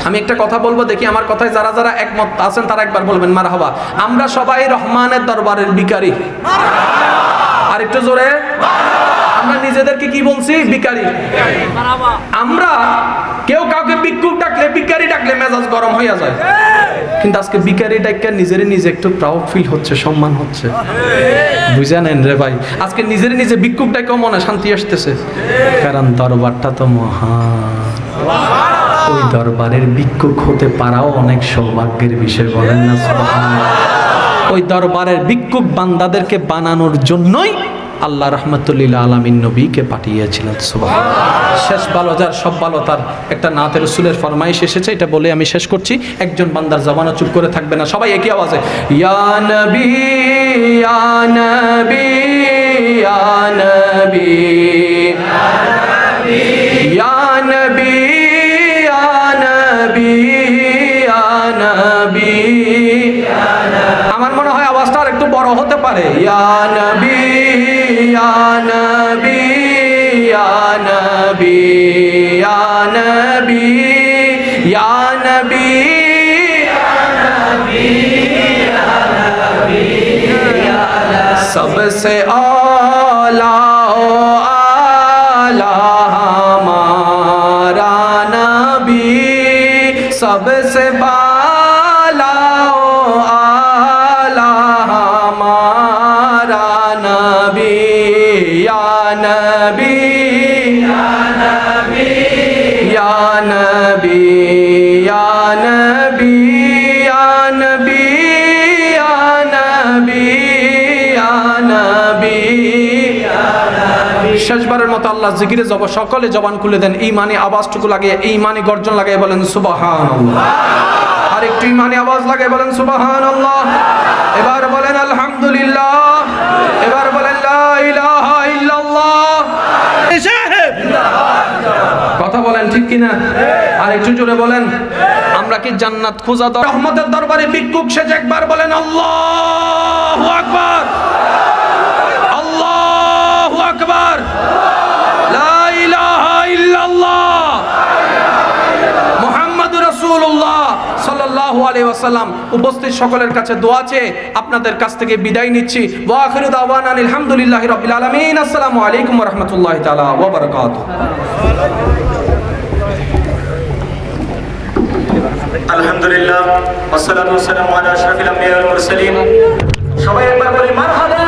আমি একটা কথা বলবো, দেখি আমার কথায় যারা যারা একমত আছেন তারা একবার বলবেন মারহাবা। আমরা সবাই রহমানের দরবারের ভিখারি। আর একটু জোরে। আমরা নিজেদেরকে কি বলছি? ভিখারি। আমরা কেউ কাউকে ভিক্ষুক ডাকলে, ভিখারি ডাকলে মেজাজ গরম হয়ে যায়। কিন্তু আজকে ভিখারি ডাকলে নিজের নিজে একটু প্রাউড ফিল হচ্ছে, সম্মান হচ্ছে। বুঝা নেন রে ভাই, আজকে নিজের নিজে ভিক্ষুক ডাকেও মনে শান্তি আসতেছে, কারণ দরবারটা তো মহান। ওই দরবারের ভিক্ষুক হতে পারাও অনেক সৌভাগ্যের বিষয়, বলেন না সুবহানাল্লাহ। ওই দরবারের ভিক্ষুক বান্দাদেরকে বানানোর জন্যই আল্লাহ রাহমাতুল আলামিন নবীকে পাঠিয়েছিলেন। সুবহানাল্লাহ। শেষ ভালো যার সব ভালো তার, একটা নাতে রাসূলের ফরমাইশ এসেছে, এটা বলে আমি শেষ করছি। একজন বান্দার জবানও চুপ করে থাকবে না, সবাই একই আওয়াজে ইয়া নবী ইয়া নবী ইয়া নবী ইয়া নবী আমার মনে হয় আওয়াজটা আর একটু বড় হতে পারে। ইয়া নবী ইয়া নবী ইয়া নবী ইয়া নবী ইয়া নবী सबसे आला आला हमारा नबी, सबसे बाला आला हमारा नबी, या नबी या नबी या नबी या नबी या नबी या नबी या नबी। শেষবারের মতো আল্লাহ জিকিরে যাব, সকলে জবান খুলে দেন, ঈমানি আওয়াজটুকু লাগিয়ে, ঈমানি গর্জন লাগিয়ে বলেন সুবহানাল্লাহ। আর একটু ঈমানি আওয়াজ লাগিয়ে বলেন সুবহানাল্লাহ। এবার বলেন আলহামদুলিল্লাহ। এবার বলেন লা ইলাহা ইল্লাল্লাহ। কথা বলেন ঠিক কিনা? আর একটু জোরে বলেন। আমরা কি জান্নাত খোঁজা রহমতের দরবারে ভিক্ষুক সেজে একবার বলেন আল্লাহু আকবার, আল্লাহু আকবার, লা ইলাহা ইল্লাল্লাহ, মুহাম্মাদুর রাসূলুল্লাহ সাল্লাল্লাহু আলাইহি ওয়াসাল্লাম। উপস্থিত সকলের কাছে দোয়া চেয়ে আপনাদের কাছ থেকে বিদায় নিচ্ছি। ওয়া আখিরু দাওয়ানা আলহামদুলিল্লাহি রাব্বিল আলামিন। আসসালামু আলাইকুম ওয়া রাহমাতুল্লাহি তাআলা ওয়া বারাকাতুহু। আলহামদুলিল্লাহ ওয়া সলাতু ওয়া সালামু আলা আশরাফিল আমবিয়া ওয়াল মুরসালিন। সবাই একবার বলি মারহাবা।